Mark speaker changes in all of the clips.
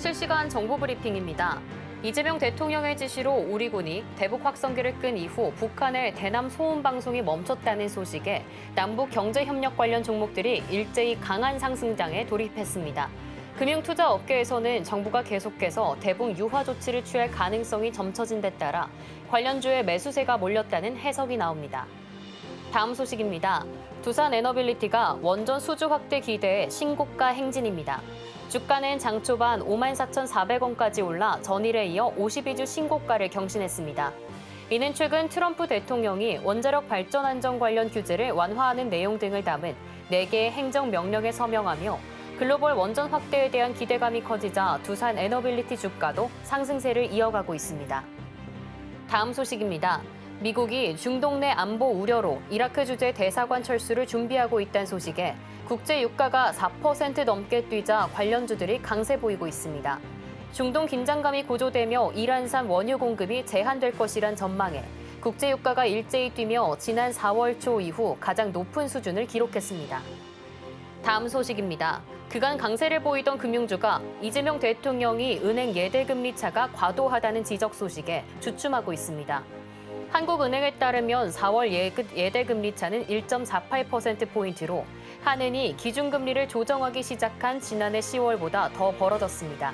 Speaker 1: 실시간 정보 브리핑입니다. 이재명 대통령의 지시로 우리군이 대북 확성기를 끈 이후 북한의 대남 소음 방송이 멈췄다는 소식에 남북 경제협력 관련 종목들이 일제히 강한 상승장에 돌입했습니다. 금융투자업계에서는 정부가 계속해서 대북 유화 조치를 취할 가능성이 점쳐진 데 따라 관련주에 매수세가 몰렸다는 해석이 나옵니다. 다음 소식입니다. 두산 에너빌리티가 원전 수주 확대 기대에 신고가 행진입니다. 주가는 장 초반 54,400원까지 올라 전일에 이어 52주 신고가를 경신했습니다. 이는 최근 트럼프 대통령이 원자력 발전 안전 관련 규제를 완화하는 내용 등을 담은 4개의 행정명령에 서명하며 글로벌 원전 확대에 대한 기대감이 커지자 두산 에너빌리티 주가도 상승세를 이어가고 있습니다. 다음 소식입니다. 미국이 중동 내 안보 우려로 이라크 주재 대사관 철수를 준비하고 있다는 소식에 국제 유가가 4% 넘게 뛰자 관련주들이 강세 보이고 있습니다. 중동 긴장감이 고조되며 이란산 원유 공급이 제한될 것이란 전망에 국제 유가가 일제히 뛰며 지난 4월 초 이후 가장 높은 수준을 기록했습니다. 다음 소식입니다. 그간 강세를 보이던 금융주가 이재명 대통령이 은행 예대금리 차가 과도하다는 지적 소식에 주춤하고 있습니다. 한국은행에 따르면 4월 예대금리 차는 1.48%포인트로 한은이 기준금리를 조정하기 시작한 지난해 10월보다 더 벌어졌습니다.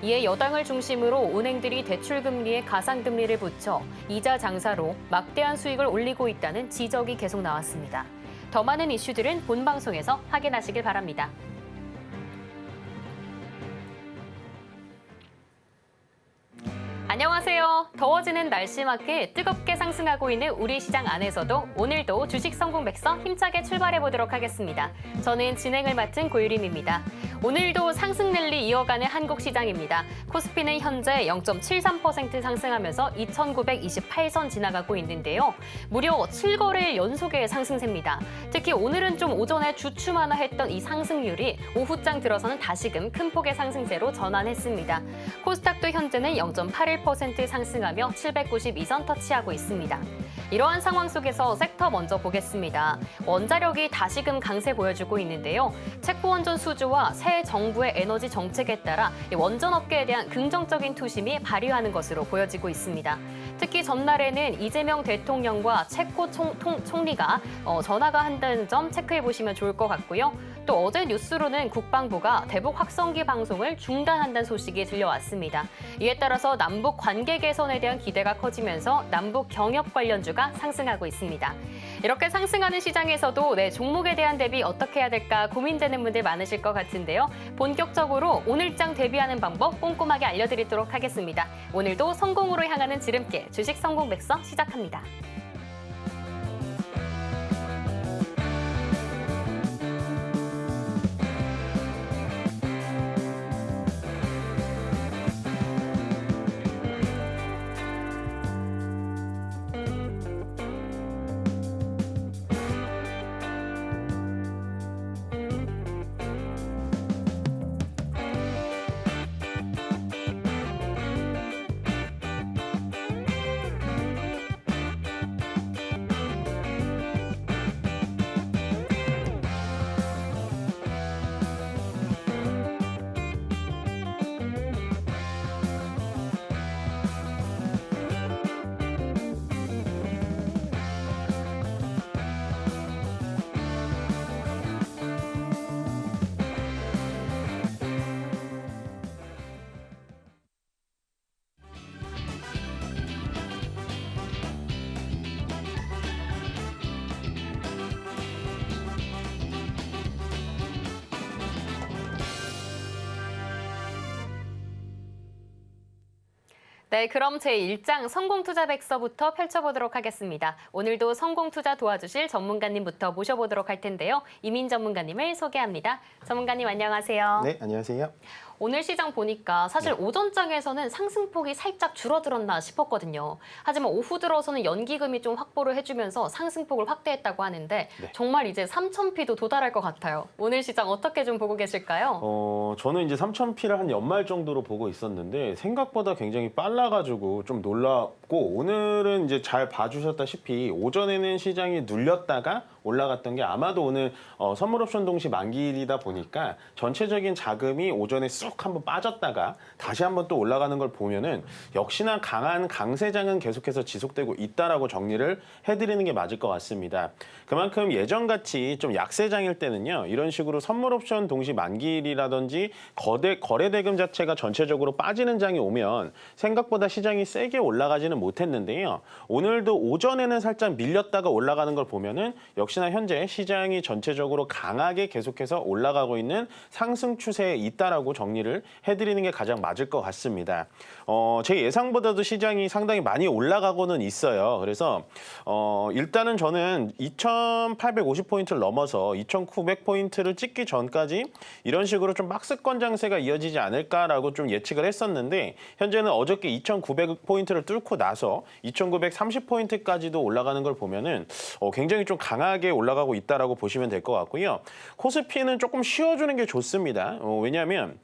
Speaker 1: 이에 여당을 중심으로 은행들이 대출금리에 가상금리를 붙여 이자 장사로 막대한 수익을 올리고 있다는 지적이 계속 나왔습니다. 더 많은 이슈들은 본방송에서 확인하시길 바랍니다. 안녕하세요. 더워지는 날씨 맞게 뜨겁게 상승하고 있는 우리 시장 안에서도 오늘도 주식 성공 백서 힘차게 출발해보도록 하겠습니다. 저는 진행을 맡은 고유림입니다. 오늘도 상승 랠리 이어가는 한국 시장입니다. 코스피는 현재 0.73% 상승하면서 2,928선 지나가고 있는데요. 무려 7거래일 연속의 상승세입니다. 특히 오늘은 좀 오전에 주춤하나 했던 이 상승률이 오후장 들어서는 다시금 큰 폭의 상승세로 전환했습니다. 코스닥도 현재는 0.81% 상승하며 792선 터치하고 있습니다. 이러한 상황 속에서 섹터 먼저 보겠습니다. 원자력이 다시금 강세 보여주고 있는데요. 체코원전 수주와 새 정부의 에너지 정책에 따라 원전업계에 대한 긍정적인 투심이 발휘하는 것으로 보여지고 있습니다. 특히 전날에는 이재명 대통령과 체코 총리가 전화가 한다는 점 체크해 보시면 좋을 것 같고요. 또 어제 뉴스로는 국방부가 대북 확성기 방송을 중단한다는 소식이 들려왔습니다. 이에 따라서 남북 관계 개선에 대한 기대가 커지면서 남북 경협 관련주가 상승하고 있습니다. 이렇게 상승하는 시장에서도 종목에 대한 대비 어떻게 해야 될까 고민되는 분들 많으실 것 같은데요. 본격적으로 오늘장 대비하는 방법 꼼꼼하게 알려드리도록 하겠습니다. 오늘도 성공으로 향하는 지름길 주식 성공 백서 시작합니다. 네, 그럼 제1장 성공투자백서부터 펼쳐보도록 하겠습니다. 오늘도 성공투자 도와주실 전문가님부터 모셔보도록 할 텐데요. 이민 전문가님을 소개합니다. 전문가님 안녕하세요.
Speaker 2: 네, 안녕하세요.
Speaker 1: 오늘 시장 보니까 사실 오전장에서는 상승폭이 살짝 줄어들었나 싶었거든요. 하지만 오후 들어서는 연기금이 좀 확보를 해주면서 상승폭을 확대했다고 하는데 정말 이제 3,000피도 도달할 것 같아요. 오늘 시장 어떻게 좀 보고 계실까요?
Speaker 2: 저는 이제 3,000피를 한 연말 정도로 보고 있었는데 생각보다 굉장히 빨라가지고 좀 놀랍고 같고 오늘은 이제 잘 봐주셨다시피 오전에는 시장이 눌렸다가 올라갔던 게 아마도 오늘 선물 옵션 동시 만기일이다 보니까 전체적인 자금이 오전에 쑥 한번 빠졌다가 다시 한번 또 올라가는 걸 보면은 역시나 강한 강세장은 계속해서 지속되고 있다라고 정리를 해드리는 게 맞을 것 같습니다. 그만큼 예전같이 좀 약세장일 때는요, 이런 식으로 선물 옵션 동시 만기일이라든지 거래 대금 자체가 전체적으로 빠지는 장이 오면 생각보다 시장이 세게 올라가지는 못했는데요. 오늘도 오전에는 살짝 밀렸다가 올라가는 걸 보면은 역시나 현재 시장이 전체적으로 강하게 계속해서 올라가고 있는 상승 추세에 있다라고 정리를 해드리는 게 가장 맞을 것 같습니다. 제 예상보다도 시장이 상당히 많이 올라가고는 있어요. 그래서 일단은 저는 2,850포인트를 넘어서 2,900포인트를 찍기 전까지 이런 식으로 좀 박스권 장세가 이어지지 않을까라고 좀 예측을 했었는데 현재는 어저께 2,900포인트를 뚫고 나서 2,930포인트까지도 올라가는 걸 보면은 굉장히 좀 강하게 올라가고 있다라고 보시면 될 것 같고요. 코스피는 조금 쉬어주는 게 좋습니다. 왜냐하면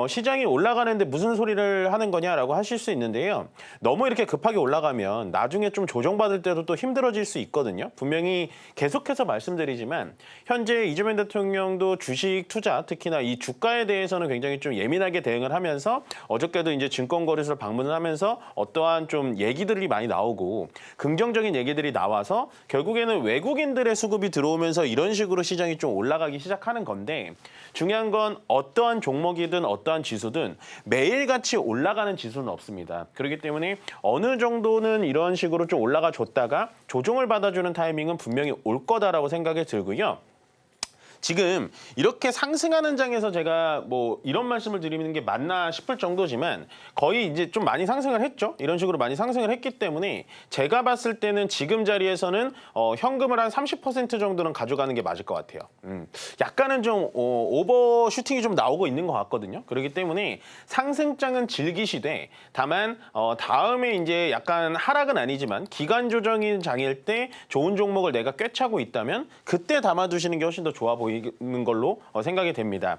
Speaker 2: 시장이 올라가는데 무슨 소리를 하는 거냐라고 하실 수 있는데요. 너무 이렇게 급하게 올라가면 나중에 좀 조정받을 때도 또 힘들어질 수 있거든요. 분명히 계속해서 말씀드리지만 현재 이재명 대통령도 주식 투자, 특히나 이 주가에 대해서는 굉장히 좀 예민하게 대응을 하면서 어저께도 이제 증권거래소를 방문을 하면서 어떠한 좀 얘기들이 많이 나오고 긍정적인 얘기들이 나와서 결국에는 외국인들의 수급이 들어오면서 이런 식으로 시장이 좀 올라가기 시작하는 건데 중요한 건 어떠한 종목이든 어떠한 지수든 매일같이 올라가는 지수는 없습니다. 그렇기 때문에 어느 정도는 이런 식으로 좀 올라가 줬다가 조정을 받아주는 타이밍은 분명히 올 거다라고 생각이 들고요. 지금 이렇게 상승하는 장에서 제가 뭐 이런 말씀을 드리는 게 맞나 싶을 정도지만 거의 이제 좀 많이 상승을 했죠. 이런 식으로 많이 상승을 했기 때문에 제가 봤을 때는 지금 자리에서는 현금을 한 30% 정도는 가져가는 게 맞을 것 같아요. 약간은 좀 오버슈팅이 좀 나오고 있는 것 같거든요. 그렇기 때문에 상승장은 즐기시되 다만 다음에 이제 약간 하락은 아니지만 기간 조정인 장일 때 좋은 종목을 내가 꿰차고 있다면 그때 담아두시는 게 훨씬 더 좋아 보이는 걸로 생각이 됩니다.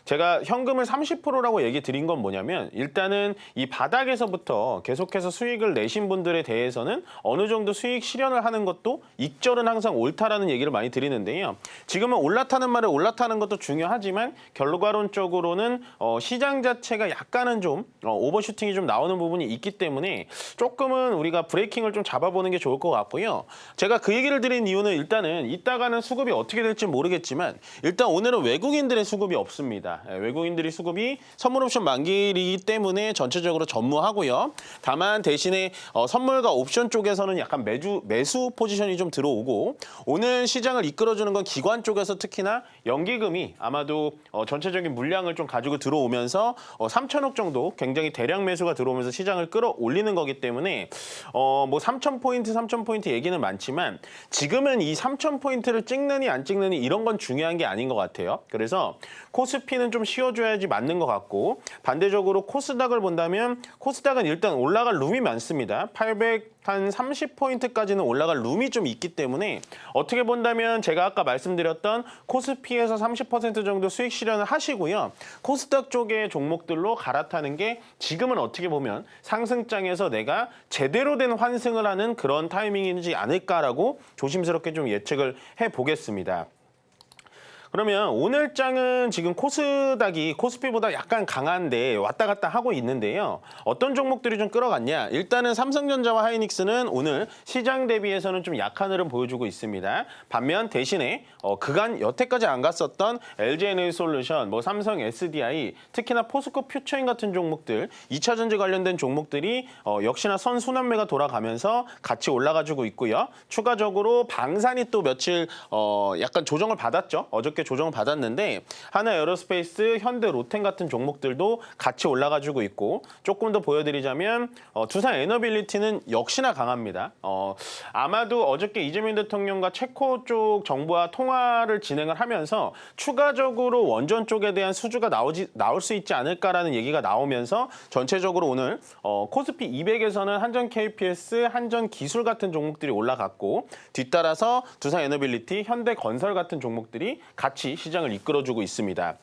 Speaker 2: 제가 현금을 30%라고 얘기 드린 건 뭐냐면 일단은 이 바닥에서부터 계속해서 수익을 내신 분들에 대해서는 어느 정도 수익 실현을 하는 것도 익절은 항상 옳다라는 얘기를 많이 드리는데요. 지금은 올라타는 말에 올라타는 것도 중요하지만 결과론적으로는 시장 자체가 약간은 좀 오버슈팅이 좀 나오는 부분이 있기 때문에 조금은 우리가 브레이킹을 좀 잡아보는 게 좋을 것 같고요. 제가 그 얘기를 드린 이유는 일단은 이따가는 수급이 어떻게 될지 모르겠지만 일단 오늘은 외국인들의 수급이 없습니다. 외국인들이 수급이 선물옵션 만기이기 때문에 전체적으로 전무하고요. 다만 대신에 선물과 옵션 쪽에서는 약간 매수 포지션이 좀 들어오고 오늘 시장을 이끌어주는 건 기관 쪽에서 특히나 연기금이 아마도 전체적인 물량을 좀 가지고 들어오면서 3천억 정도 굉장히 대량 매수가 들어오면서 시장을 끌어올리는 거기 때문에 뭐 3,000포인트 얘기는 많지만 지금은 이 3,000포인트를 찍느니 안 찍느니 이런 건 중요한 게 아닌 것 같아요. 그래서 코스피는 좀 쉬어줘야지 맞는 것 같고 반대적으로 코스닥을 본다면 코스닥은 일단 올라갈 룸이 많습니다. 830포인트까지는 올라갈 룸이 좀 있기 때문에 어떻게 본다면 제가 아까 말씀드렸던 코스피에서 30% 정도 수익 실현을 하시고요. 코스닥 쪽의 종목들로 갈아타는 게 지금은 어떻게 보면 상승장에서 내가 제대로 된 환승을 하는 그런 타이밍이지 않을까라고 조심스럽게 좀 예측을 해보겠습니다. 그러면 오늘 장은 지금 코스닥이 코스피보다 약간 강한데 왔다 갔다 하고 있는데요. 어떤 종목들이 좀 끌어갔냐? 일단은 삼성전자와 하이닉스는 오늘 시장 대비해서는 좀 약한 흐름 보여주고 있습니다. 반면 대신에 그간 여태까지 안 갔었던 LG에너지솔루션, 뭐 삼성 SDI, 특히나 포스코 퓨처인 같은 종목들, 2차전지 관련된 종목들이 역시나 선순환매가 돌아가면서 같이 올라가지고 있고요. 추가적으로 방산이 또 며칠 약간 조정을 받았죠. 어저께 조정을 받았는데 하나 에어로스페이스, 현대 로템 같은 종목들도 같이 올라가지고 있고 조금 더 보여드리자면 두산 에너빌리티는 역시나 강합니다. 아마도 어저께 이재명 대통령과 체코 쪽 정부와 통화를 진행을 하면서 추가적으로 원전 쪽에 대한 수주가 나올 수 있지 않을까라는 얘기가 나오면서 전체적으로 오늘 코스피 200에서는 한전 KPS, 한전 기술 같은 종목들이 올라갔고 뒤따라서 두산 에너빌리티, 현대 건설 같은 종목들이 같이 시장을 이끌어주고 있습니다.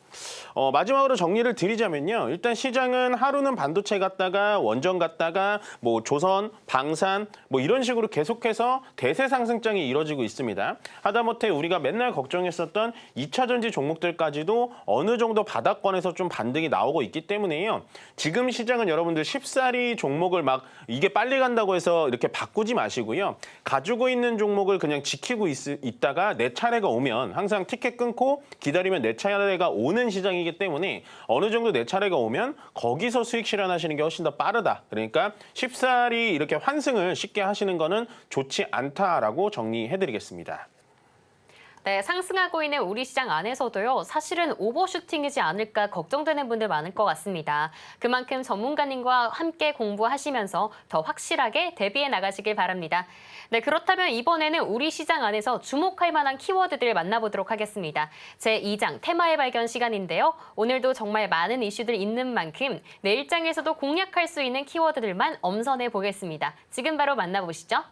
Speaker 2: 마지막으로 정리를 드리자면요. 일단 시장은 하루는 반도체 갔다가 원전 갔다가 뭐 조선, 방산 뭐 이런 식으로 계속해서 대세 상승장이 이뤄지고 있습니다. 하다못해 우리가 맨날 걱정했었던 2차 전지 종목들까지도 어느 정도 바닥권에서 좀 반등이 나오고 있기 때문에요. 지금 시장은 여러분들 쉽사리 종목을 막 이게 빨리 간다고 해서 이렇게 바꾸지 마시고요. 가지고 있는 종목을 그냥 지키고 있다가 내 차례가 오면 항상 티켓 끊고 기다리면 내 차례가 오는 시장이기 때문에 어느 정도 내 차례가 오면 거기서 수익 실현하시는 게 훨씬 더 빠르다. 그러니까 쉽사리 이렇게 환승을 쉽게 하시는 거는 좋지 않다라고 정리해드리겠습니다.
Speaker 1: 네, 상승하고 있는 우리 시장 안에서도요, 사실은 오버슈팅이지 않을까 걱정되는 분들 많을 것 같습니다. 그만큼 전문가님과 함께 공부하시면서 더 확실하게 대비해 나가시길 바랍니다. 네, 그렇다면 이번에는 우리 시장 안에서 주목할 만한 키워드들 만나보도록 하겠습니다. 제2장 테마의 발견 시간인데요. 오늘도 정말 많은 이슈들 있는 만큼 내일장에서도 공략할 수 있는 키워드들만 엄선해 보겠습니다. 지금 바로 만나보시죠.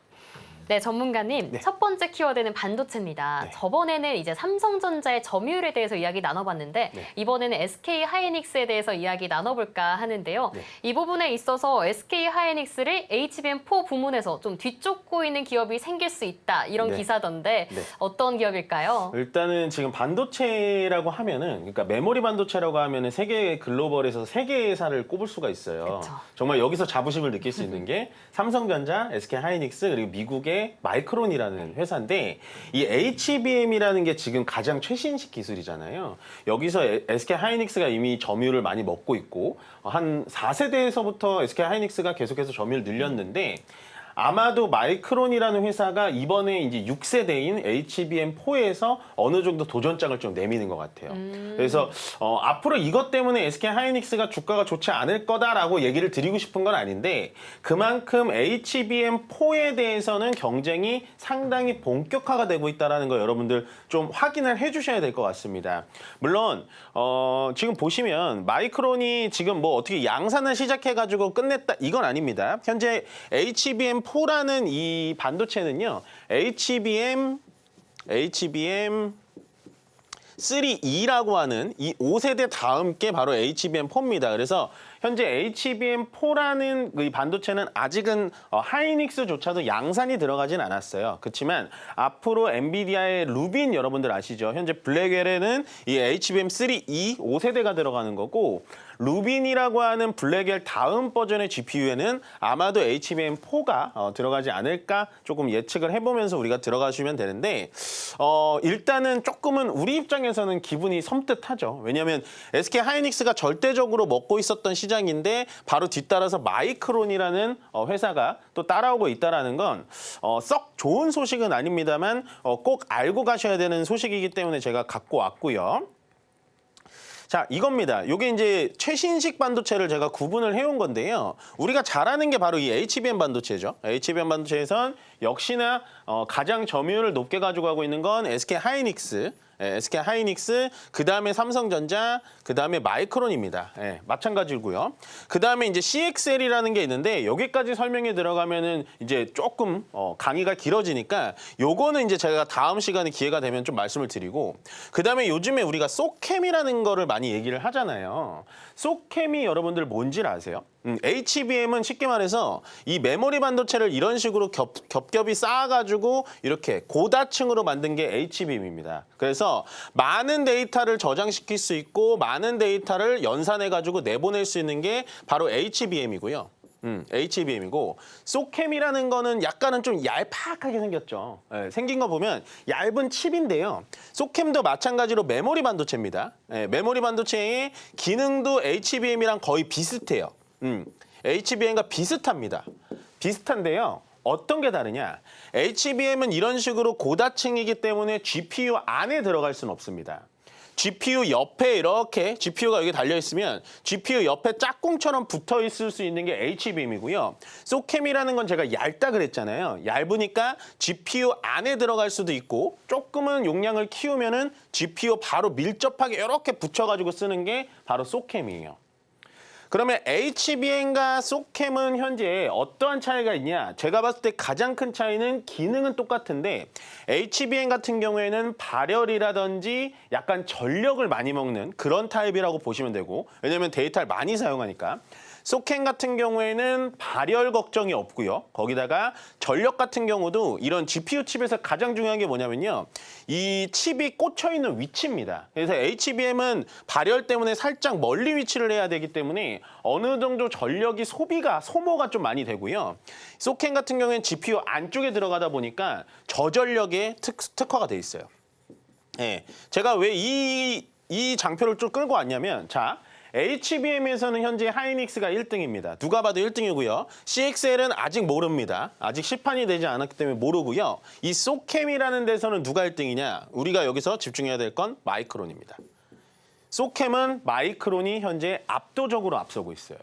Speaker 1: 네, 전문가님.
Speaker 2: 네.
Speaker 1: 첫 번째 키워드는 반도체입니다.
Speaker 2: 네.
Speaker 1: 저번에는 이제 삼성전자의 점유율에 대해서 이야기 나눠봤는데
Speaker 2: 네.
Speaker 1: 이번에는 SK 하이닉스에 대해서 이야기 나눠볼까 하는데요.
Speaker 2: 네.
Speaker 1: 이 부분에 있어서 SK 하이닉스를 HBM4 부문에서 좀 뒤쫓고 있는 기업이 생길 수 있다. 이런
Speaker 2: 네.
Speaker 1: 기사던데
Speaker 2: 네.
Speaker 1: 어떤 기업일까요?
Speaker 2: 일단은 지금 반도체라고 하면은 그러니까 메모리 반도체라고 하면은 세계 글로벌에서 세 개의 회사를 꼽을 수가 있어요.
Speaker 1: 그쵸.
Speaker 2: 정말 여기서 자부심을 느낄 수 있는 게 삼성전자, SK 하이닉스 그리고 미국의 마이크론이라는 회사인데 이 HBM이라는 게 지금 가장 최신식 기술이잖아요. 여기서 SK 하이닉스가 이미 점유율을 많이 먹고 있고 한 4세대에서부터 SK 하이닉스가 계속해서 점유율을 늘렸는데 아마도 마이크론이라는 회사가 이번에 이제 6세대인 HBM4에서 어느 정도 도전장을 좀 내미는 것 같아요. 그래서 앞으로 이것 때문에 SK 하이닉스가 주가가 좋지 않을 거다라고 얘기를 드리고 싶은 건 아닌데 그만큼 HBM4에 대해서는 경쟁이 상당히 본격화가 되고 있다는 거 여러분들 좀 확인을 해주셔야 될 것 같습니다. 물론 지금 보시면 마이크론이 지금 뭐 어떻게 양산을 시작해가지고 끝냈다 이건 아닙니다. 현재 HBM4라는 이 반도체는요. HBM3E라고 하는 이 5세대 다음 게 바로 HBM4입니다. 그래서 현재 HBM4라는 이 반도체는 아직은 하이닉스조차도 양산이 들어가진 않았어요. 그렇지만 앞으로 엔비디아의 루빈 여러분들 아시죠? 현재 블랙웰에는 이 HBM3E 5세대가 들어가는 거고 루빈이라고 하는 블랙웰 다음 버전의 GPU에는 아마도 HBM4가 들어가지 않을까 조금 예측을 해보면서 우리가 들어가시면 되는데 일단은 조금은 우리 입장에서는 기분이 섬뜩하죠. 왜냐하면 SK 하이닉스가 절대적으로 먹고 있었던 시장인데 바로 뒤따라서 마이크론이라는 회사가 또 따라오고 있다는 건 썩 좋은 소식은 아닙니다만 꼭 알고 가셔야 되는 소식이기 때문에 제가 갖고 왔고요. 자, 이겁니다. 이게 이제 최신식 반도체를 제가 구분을 해온 건데요. 우리가 잘 아는 게 바로 이 HBM 반도체죠. HBM 반도체에선 역시나 가장 점유율을 높게 가지고 가고 있는 건 SK 하이닉스. SK 하이닉스, 그 다음에 삼성전자, 그 다음에 마이크론입니다. 마찬가지고요. 그 다음에 이제 CXL이라는 게 있는데 여기까지 설명에 들어가면은 이제 조금 강의가 길어지니까 요거는 이제 제가 다음 시간에 기회가 되면 좀 말씀을 드리고 그 다음에 요즘에 우리가 소캠이라는 거를 많이 얘기를 하잖아요. 소캠이 여러분들 뭔지를 아세요? HBM은 쉽게 말해서 이 메모리 반도체를 이런 식으로 겹겹이 쌓아가지고 이렇게 고다층으로 만든 게 HBM입니다. 그래서 많은 데이터를 저장시킬 수 있고 많은 데이터를 연산해가지고 내보낼 수 있는 게 바로 HBM이고요. HBM이고 소캠이라는 거는 약간은 좀 얄팍하게 생겼죠. 생긴 거 보면 얇은 칩인데요. 소캠도 마찬가지로 메모리 반도체입니다. 메모리 반도체의 기능도 HBM이랑 거의 비슷해요. HBM과 비슷합니다. 비슷한데요. 어떤 게 다르냐? HBM은 이런 식으로 고다층이기 때문에 GPU 안에 들어갈 수는 없습니다. GPU 옆에 이렇게 GPU가 여기 달려있으면 GPU 옆에 짝꿍처럼 붙어있을 수 있는 게 HBM이고요. 소캠이라는 건 제가 얇다 그랬잖아요. 얇으니까 GPU 안에 들어갈 수도 있고 조금은 용량을 키우면은 GPU 바로 밀접하게 이렇게 붙여가지고 쓰는 게 바로 소캠이에요. 그러면 HBM과 소캠은 현재 어떠한 차이가 있냐? 제가 봤을 때 가장 큰 차이는 기능은 똑같은데 HBM 같은 경우에는 발열이라든지 약간 전력을 많이 먹는 그런 타입이라고 보시면 되고, 왜냐면 데이터를 많이 사용하니까. 소캠 같은 경우에는 발열 걱정이 없고요. 거기다가 전력 같은 경우도 이런 GPU 칩에서 가장 중요한 게 뭐냐면요. 이 칩이 꽂혀 있는 위치입니다. 그래서 HBM은 발열 때문에 살짝 멀리 위치를 해야 되기 때문에 어느 정도 전력이 소모가 좀 많이 되고요. 소캠 같은 경우에는 GPU 안쪽에 들어가다 보니까 저전력에 특화가 돼 있어요. 예, 제가 왜 이 장표를 좀 끌고 왔냐면, 자, HBM에서는 현재 하이닉스가 1등입니다. 누가 봐도 1등이고요. CXL은 아직 모릅니다. 아직 시판이 되지 않았기 때문에 모르고요. 이 소캠이라는 데서는 누가 1등이냐? 우리가 여기서 집중해야 될 건 마이크론입니다. 소캠은 마이크론이 현재 압도적으로 앞서고 있어요.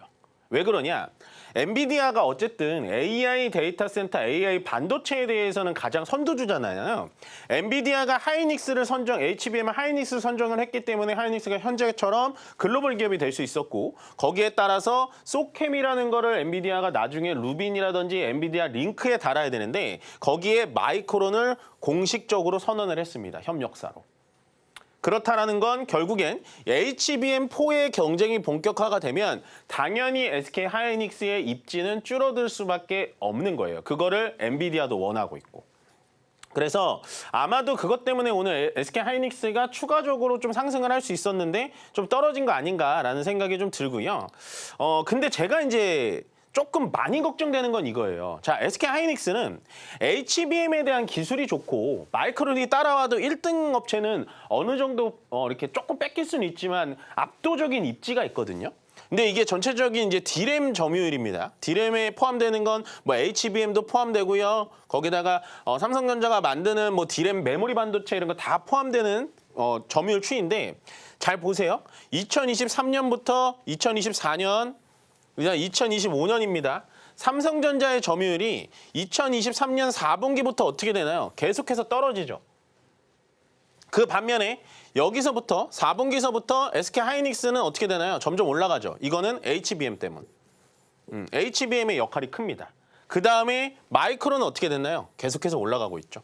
Speaker 2: 왜 그러냐? 엔비디아가 어쨌든 AI 데이터 센터, AI 반도체에 대해서는 가장 선두주잖아요. 엔비디아가 HBM 하이닉스 선정을 했기 때문에 하이닉스가 현재처럼 글로벌 기업이 될 수 있었고, 거기에 따라서 소캠이라는 거를 엔비디아가 나중에 루빈이라든지 엔비디아 링크에 달아야 되는데 거기에 마이크론을 공식적으로 선언을 했습니다. 협력사로. 그렇다라는 건 결국엔 HBM4의 경쟁이 본격화가 되면 당연히 SK 하이닉스의 입지는 줄어들 수밖에 없는 거예요. 그거를 엔비디아도 원하고 있고. 그래서 아마도 그것 때문에 오늘 SK 하이닉스가 추가적으로 좀 상승을 할 수 있었는데 좀 떨어진 거 아닌가라는 생각이 좀 들고요. 근데 제가 이제 조금 많이 걱정되는 건 이거예요. 자, SK 하이닉스는 HBM에 대한 기술이 좋고 마이크론이 따라와도 1등 업체는 어느 정도 이렇게 조금 뺏길 수는 있지만 압도적인 입지가 있거든요. 근데 이게 전체적인 이제 D램 점유율입니다. D램에 포함되는 건 뭐 HBM도 포함되고요. 거기다가 삼성전자가 만드는 뭐 D램 메모리 반도체 이런 거 다 포함되는 점유율 추이인데, 잘 보세요. 2023년부터 2024년 그냥 2025년입니다. 삼성전자의 점유율이 2023년 4분기부터 어떻게 되나요? 계속해서 떨어지죠. 그 반면에 여기서부터 4분기서부터 SK 하이닉스는 어떻게 되나요? 점점 올라가죠. 이거는 HBM 때문. HBM의 역할이 큽니다. 그 다음에 마이크론은 어떻게 됐나요? 계속해서 올라가고 있죠.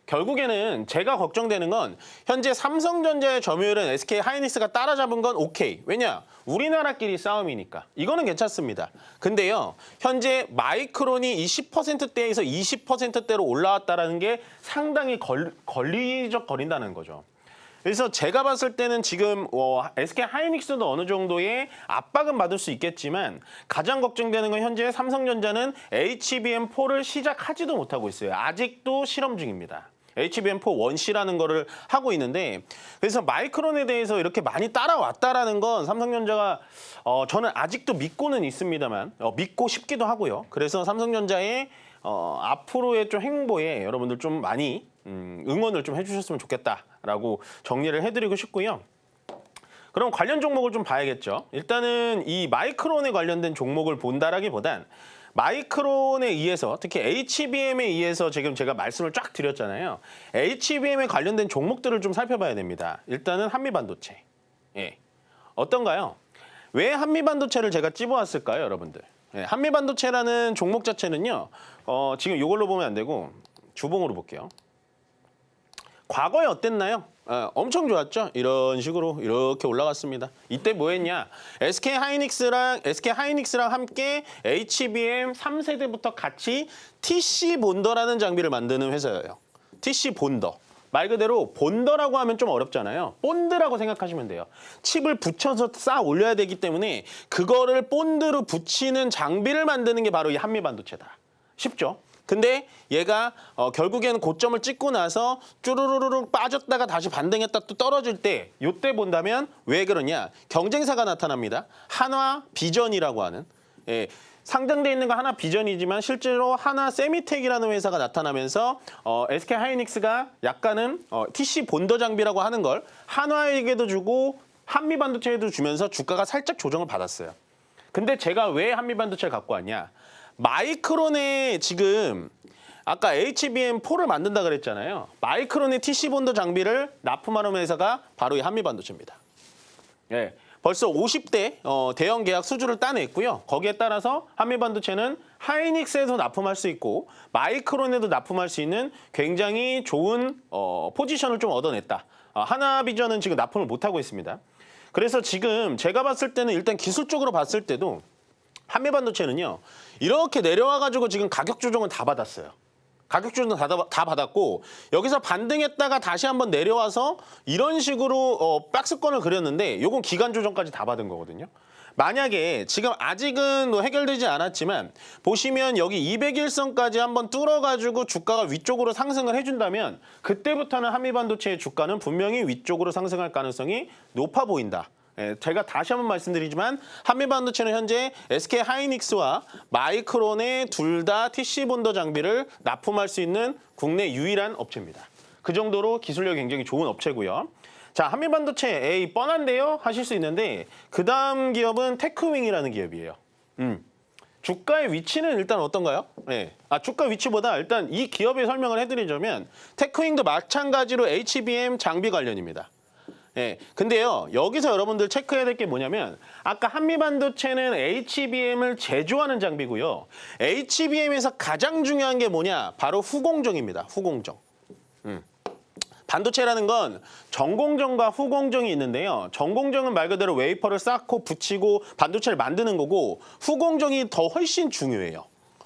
Speaker 2: 결국에는 제가 걱정되는 건 현재 삼성전자의 점유율은 SK 하이닉스가 따라잡은 건 오케이. 왜냐? 우리나라끼리 싸움이니까. 이거는 괜찮습니다. 근데요, 현재 마이크론이 이 10%대에서 20%대로 올라왔다는 게 상당히 걸리적거린다는 거죠. 그래서 제가 봤을 때는 지금 SK 하이닉스도 어느 정도의 압박은 받을 수 있겠지만 가장 걱정되는 건 현재 삼성전자는 HBM4를 시작하지도 못하고 있어요. 아직도 실험 중입니다. HBM4 원C라는 거를 하고 있는데, 그래서 마이크론에 대해서 이렇게 많이 따라왔다라는 건 삼성전자가 저는 아직도 믿고는 있습니다만 믿고 싶기도 하고요. 그래서 삼성전자의 앞으로의 좀 행보에 여러분들 좀 많이 응원을 좀 해주셨으면 좋겠다라고 정리를 해드리고 싶고요. 그럼 관련 종목을 좀 봐야겠죠. 일단은 이 마이크론에 관련된 종목을 본다라기보단 마이크론에 의해서, 특히 HBM에 의해서 지금 제가 말씀을 쫙 드렸잖아요. HBM에 관련된 종목들을 좀 살펴봐야 됩니다. 일단은 한미반도체. 예. 어떤가요? 왜 한미반도체를 제가 찝어왔을까요, 여러분들? 예, 한미반도체라는 종목 자체는요. 지금 이걸로 보면 안 되고 주봉으로 볼게요. 과거에 어땠나요? 엄청 좋았죠? 이런 식으로 이렇게 올라갔습니다. 이때 뭐 했냐? SK 하이닉스랑 함께 HBM 3세대부터 같이 TC 본더라는 장비를 만드는 회사예요. TC 본더. 말 그대로 본더라고 하면 좀 어렵잖아요. 본드라고 생각하시면 돼요. 칩을 붙여서 쌓아 올려야 되기 때문에 그거를 본드로 붙이는 장비를 만드는 게 바로 이 한미반도체다. 쉽죠? 근데 얘가 결국에는 고점을 찍고 나서 쭈루루루 빠졌다가 다시 반등했다 또 떨어질 때, 요때 본다면 왜 그러냐? 경쟁사가 나타납니다. 한화 비전이라고 하는, 예, 상장돼 있는 거 하나 비전이지만 실제로 하나 세미텍이라는 회사가 나타나면서 SK 하이닉스가 약간은 TC 본더 장비라고 하는 걸 한화에게도 주고 한미반도체에도 주면서 주가가 살짝 조정을 받았어요. 근데 제가 왜 한미반도체를 갖고 왔냐? 마이크론에 지금 아까 HBM4를 만든다 그랬잖아요. 마이크론의 TC 본더 장비를 납품하는 회사가 바로 이 한미반도체입니다. 예, 벌써 50대 대형 계약 수주를 따냈고요. 거기에 따라서 한미반도체는 하이닉스에도 납품할 수 있고 마이크론에도 납품할 수 있는 굉장히 좋은 포지션을 좀 얻어냈다. 하나비전은 지금 납품을 못하고 있습니다. 그래서 지금 제가 봤을 때는 일단 기술적으로 봤을 때도 한미반도체는요. 이렇게 내려와가지고 지금 가격 조정을 다 받았어요. 가격 조정 다 받았고 여기서 반등했다가 다시 한번 내려와서 이런 식으로 박스권을 그렸는데 이건 기간 조정까지 다 받은 거거든요. 만약에 지금 아직은 해결되지 않았지만 보시면 여기 200일선까지 한번 뚫어가지고 주가가 위쪽으로 상승을 해준다면 그때부터는 한미반도체의 주가는 분명히 위쪽으로 상승할 가능성이 높아 보인다. 제가 다시 한번 말씀드리지만 한미반도체는 현재 SK 하이닉스와 마이크론의 둘 다 TC 본더 장비를 납품할 수 있는 국내 유일한 업체입니다. 그 정도로 기술력이 굉장히 좋은 업체고요. 자, 한미반도체 에이 뻔한데요? 하실 수 있는데 그 다음 기업은 테크윙이라는 기업이에요. 주가의 위치는 일단 어떤가요? 네. 주가 위치보다 일단 이 기업의 설명을 해드리자면 테크윙도 마찬가지로 HBM 장비 관련입니다. 예, 근데요, 여기서 여러분들 체크해야 될 게 뭐냐면 아까 한미반도체는 HBM을 제조하는 장비고요. HBM에서 가장 중요한 게 뭐냐? 바로 후공정입니다. 후공정. 반도체라는 건 전공정과 후공정이 있는데요. 전공정은 말 그대로 웨이퍼를 쌓고 붙이고 반도체를 만드는 거고 후공정이 더 훨씬 중요해요.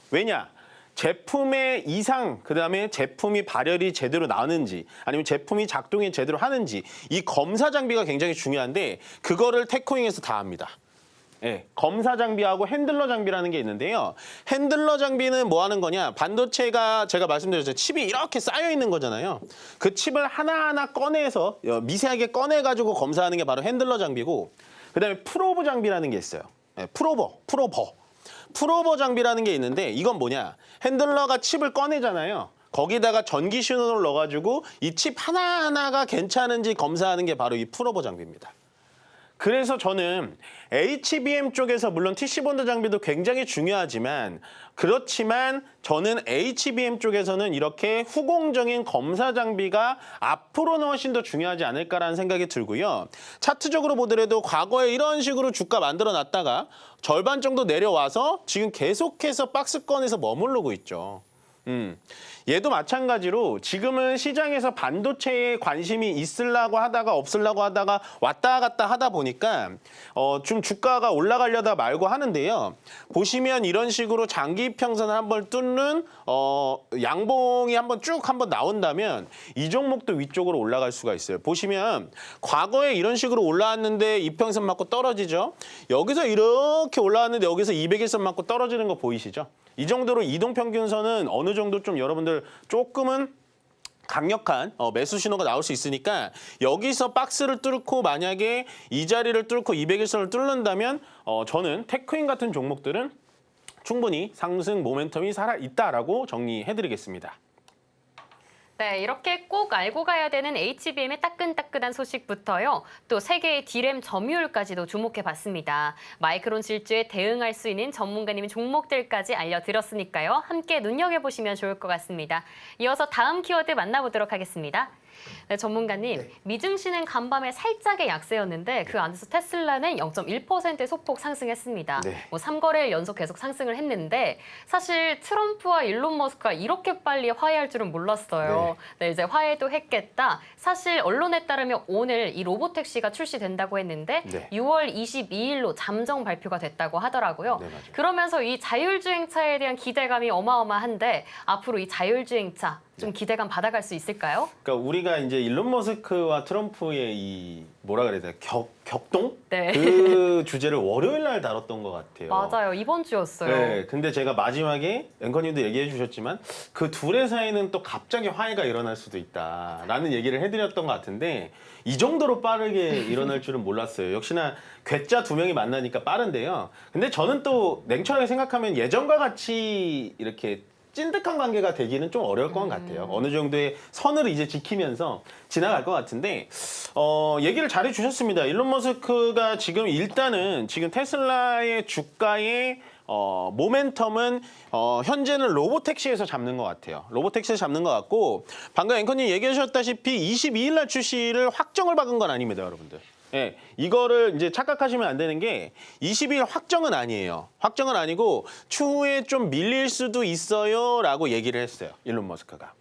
Speaker 2: 왜냐? 제품의 이상, 그다음에 제품이 발열이 제대로 나는지 아니면 제품이 작동이 제대로 하는지 이 검사 장비가 굉장히 중요한데 그거를 테크윙에서 다 합니다. 예, 검사 장비하고 핸들러 장비라는 게 있는데요. 핸들러 장비는 뭐 하는 거냐? 반도체가 제가 말씀드렸죠. 칩이 이렇게 쌓여 있는 거잖아요. 그 칩을 하나하나 꺼내서 미세하게 꺼내가지고 검사하는 게 바로 핸들러 장비고 그다음에 프로버 장비라는 게 있어요. 예, 프로버 장비라는 게 있는데 이건 뭐냐? 핸들러가 칩을 꺼내잖아요. 거기다가 전기 신호를 넣어가지고 이 칩 하나하나가 괜찮은지 검사하는 게 바로 이 프로버 장비입니다. 그래서 저는 HBM 쪽에서 물론 TC 본드 장비도 굉장히 중요하지만 그렇지만 저는 HBM 쪽에서는 이렇게 후공정인 검사 장비가 앞으로는 훨씬 더 중요하지 않을까라는 생각이 들고요. 차트적으로 보더라도 과거에 이런 식으로 주가 만들어 놨다가 절반 정도 내려와서 지금 계속해서 박스권에서 머무르고 있죠. 얘도 마찬가지로 지금은 시장에서 반도체에 관심이 있으려고 하다가 없으려고 하다가 왔다 갔다 하다 보니까 좀 주가가 올라가려다 말고 하는데요. 보시면 이런 식으로 장기 평선을 한번 뚫는 양봉이 한번 나온다면 이 종목도 위쪽으로 올라갈 수가 있어요. 보시면 과거에 이런 식으로 올라왔는데 이평선 맞고 떨어지죠. 여기서 이렇게 올라왔는데 여기서 200일선 맞고 떨어지는 거 보이시죠? 이 정도로 이동평균선은 어느 정도 좀 여러분들 조금은 강력한 매수 신호가 나올 수 있으니까 여기서 박스를 뚫고 만약에 이 자리를 뚫고 200일선을 뚫는다면 저는 테크윈 같은 종목들은 충분히 상승 모멘텀이 살아있다라고 정리해드리겠습니다.
Speaker 1: 네, 이렇게 꼭 알고 가야 되는 HBM의 따끈따끈한 소식부터요. 또 세계의 D램 점유율까지도 주목해봤습니다. 마이크론 질주에 대응할 수 있는 전문가님의 종목들까지 알려드렸으니까요. 함께 눈여겨보시면 좋을 것 같습니다. 이어서 다음 키워드 만나보도록 하겠습니다. 네, 전문가님,
Speaker 3: 네.
Speaker 1: 미증시는 간밤에 살짝의 약세였는데 그 안에서 테슬라는 0.1%의 소폭 상승했습니다.
Speaker 2: 네.
Speaker 1: 3거래일 연속 계속 상승을 했는데 사실 트럼프와 일론 머스크가 이렇게 빨리 화해할 줄은 몰랐어요. 네, 이제 화해도 했겠다. 사실 언론에 따르면 오늘 이 로보택시가 출시된다고 했는데
Speaker 2: 네.
Speaker 1: 6월 22일로 잠정 발표가 됐다고 하더라고요.
Speaker 2: 네, 맞아요.
Speaker 1: 그러면서 이 자율주행차에 대한 기대감이 어마어마한데 앞으로 이 자율주행차 좀 기대감 받아갈 수 있을까요?
Speaker 2: 그러니까 우리가 이제 일론 머스크와 트럼프의 이 뭐라 그래야 되나 격동?
Speaker 1: 네.
Speaker 2: 그 주제를 월요일 날 다뤘던 것 같아요.
Speaker 1: 맞아요. 이번 주였어요.
Speaker 2: 네, 근데 제가 마지막에 앵커님도 얘기해 주셨지만 그 둘의 사이는 또 갑자기 화해가 일어날 수도 있다라는 얘기를 해드렸던 것 같은데 이 정도로 빠르게 일어날 줄은 몰랐어요. 역시나 괴짜 두 명이 만나니까 빠른데요. 근데 저는 또 냉철하게 생각하면 예전과 같이 이렇게 찐득한 관계가 되기는 좀 어려울 것 같아요. 어느 정도의 선을 이제 지키면서 지나갈 것 같은데 얘기를 잘해 주셨습니다. 일론 머스크가 지금 일단은 지금 테슬라의 주가의 모멘텀은 현재는 로보택시에서 잡는 것 같아요. 로보택시에서 잡는 것 같고 방금 앵커님 얘기하셨다시피 22일 날 출시를 확정을 박은 건 아닙니다, 여러분들. 예, 이거를 이제 착각하시면 안 되는 게 22일 확정은 아니에요. 확정은 아니고 추후에 좀 밀릴 수도 있어요라고 얘기를 했어요. 일론 머스크가.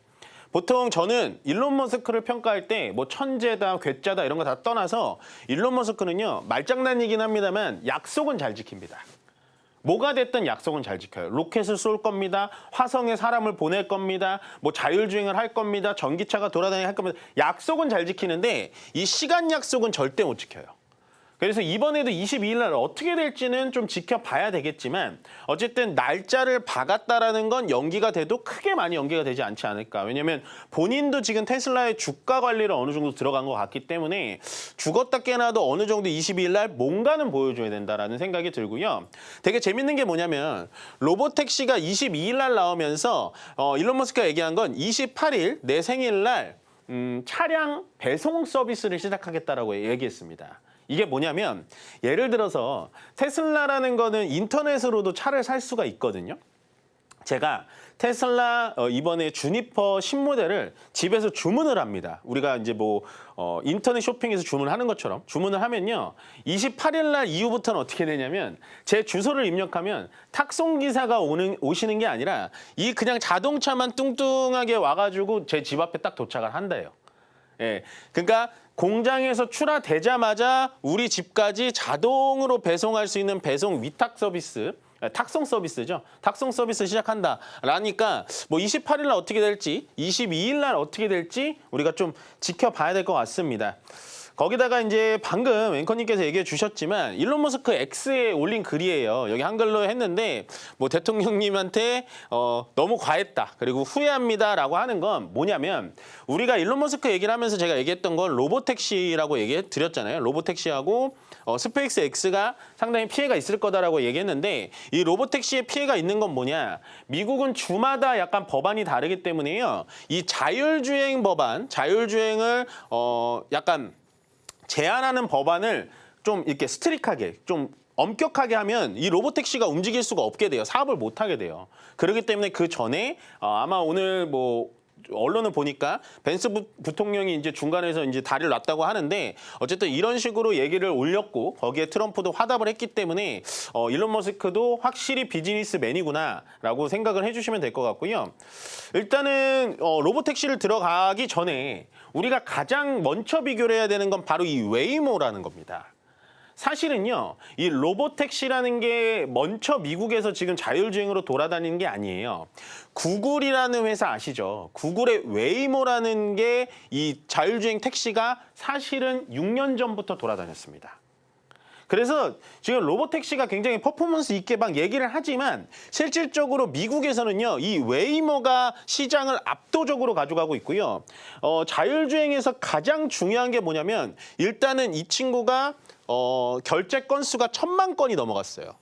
Speaker 2: 보통 저는 일론 머스크를 평가할 때 뭐 천재다, 괴짜다 이런 거 다 떠나서 일론 머스크는요. 말장난이긴 합니다만 약속은 잘 지킵니다. 뭐가 됐든 약속은 잘 지켜요. 로켓을 쏠 겁니다. 화성에 사람을 보낼 겁니다. 뭐 자율주행을 할 겁니다. 전기차가 돌아다니게 할 겁니다. 약속은 잘 지키는데 이 시간 약속은 절대 못 지켜요. 그래서 이번에도 22일 날 어떻게 될지는 좀 지켜봐야 되겠지만 어쨌든 날짜를 박았다라는 건 연기가 돼도 크게 많이 연기가 되지 않지 않을까. 왜냐하면 본인도 지금 테슬라의 주가 관리를 어느 정도 들어간 것 같기 때문에 죽었다 깨나도 어느 정도 22일 날 뭔가는 보여줘야 된다라는 생각이 들고요. 되게 재밌는 게 뭐냐면 로보택시가 22일 날 나오면서 일론 머스크가 얘기한 건 28일 내 생일 날 차량 배송 서비스를 시작하겠다라고 얘기했습니다. 이게 뭐냐면 예를 들어서 테슬라라는 거는 인터넷으로도 차를 살 수가 있거든요. 제가 테슬라 이번에 주니퍼 신모델을 집에서 주문을 합니다. 우리가 이제 뭐 인터넷 쇼핑에서 주문하는 것처럼 주문을 하면요. 28일 날 이후부터는 어떻게 되냐면 제 주소를 입력하면 탁송 기사가 오시는 게 아니라 이 그냥 자동차만 뚱뚱하게 와가지고 제 집 앞에 딱 도착을 한대요. 예, 그러니까 공장에서 출하되자마자 우리 집까지 자동으로 배송할 수 있는 배송 위탁 서비스, 탁송 서비스죠. 탁송 서비스 시작한다. 라니까 뭐 28일 날 어떻게 될지, 22일 날 어떻게 될지 우리가 좀 지켜봐야 될 것 같습니다. 거기다가 이제 방금 앵커님께서 얘기해 주셨지만 일론 머스크 X에 올린 글이에요. 여기 한글로 했는데 뭐 대통령님한테 너무 과했다. 그리고 후회합니다라고 하는 건 뭐냐면 우리가 일론 머스크 얘기를 하면서 제가 얘기했던 건 로보택시라고 얘기해 드렸잖아요. 로보택시하고 스페이스 X가 상당히 피해가 있을 거다라고 얘기했는데 이 로보택시에 피해가 있는 건 뭐냐? 미국은 주마다 약간 법안이 다르기 때문에요. 이 자율주행 법안, 자율주행을 약간 제한하는 법안을 좀 이렇게 스트릭하게 좀 엄격하게 하면 이 로보택시가 움직일 수가 없게 돼요. 사업을 못 하게 돼요. 그렇기 때문에 그 전에 아마 오늘 뭐 언론을 보니까 벤스 부통령이 이제 중간에서 이제 다리를 놨다고 하는데 어쨌든 이런 식으로 얘기를 올렸고 거기에 트럼프도 화답을 했기 때문에 일론 머스크도 확실히 비즈니스맨이구나라고 생각을 해주시면 될 것 같고요. 일단은 로보택시를 들어가기 전에 우리가 가장 먼저 비교를 해야 되는 건 바로 이 웨이모라는 겁니다. 사실은요, 이 로보택시라는 게 먼저 미국에서 지금 자율주행으로 돌아다니는 게 아니에요. 구글이라는 회사 아시죠? 구글의 웨이모라는 게 이 자율주행 택시가 사실은 6년 전부터 돌아다녔습니다. 그래서 지금 로보택시가 굉장히 퍼포먼스 있게 막 얘기를 하지만 실질적으로 미국에서는요, 이 웨이모가 시장을 압도적으로 가져가고 있고요. 자율주행에서 가장 중요한 게 뭐냐면 일단은 이 친구가 결제 건수가 1000만 건이 넘어갔어요.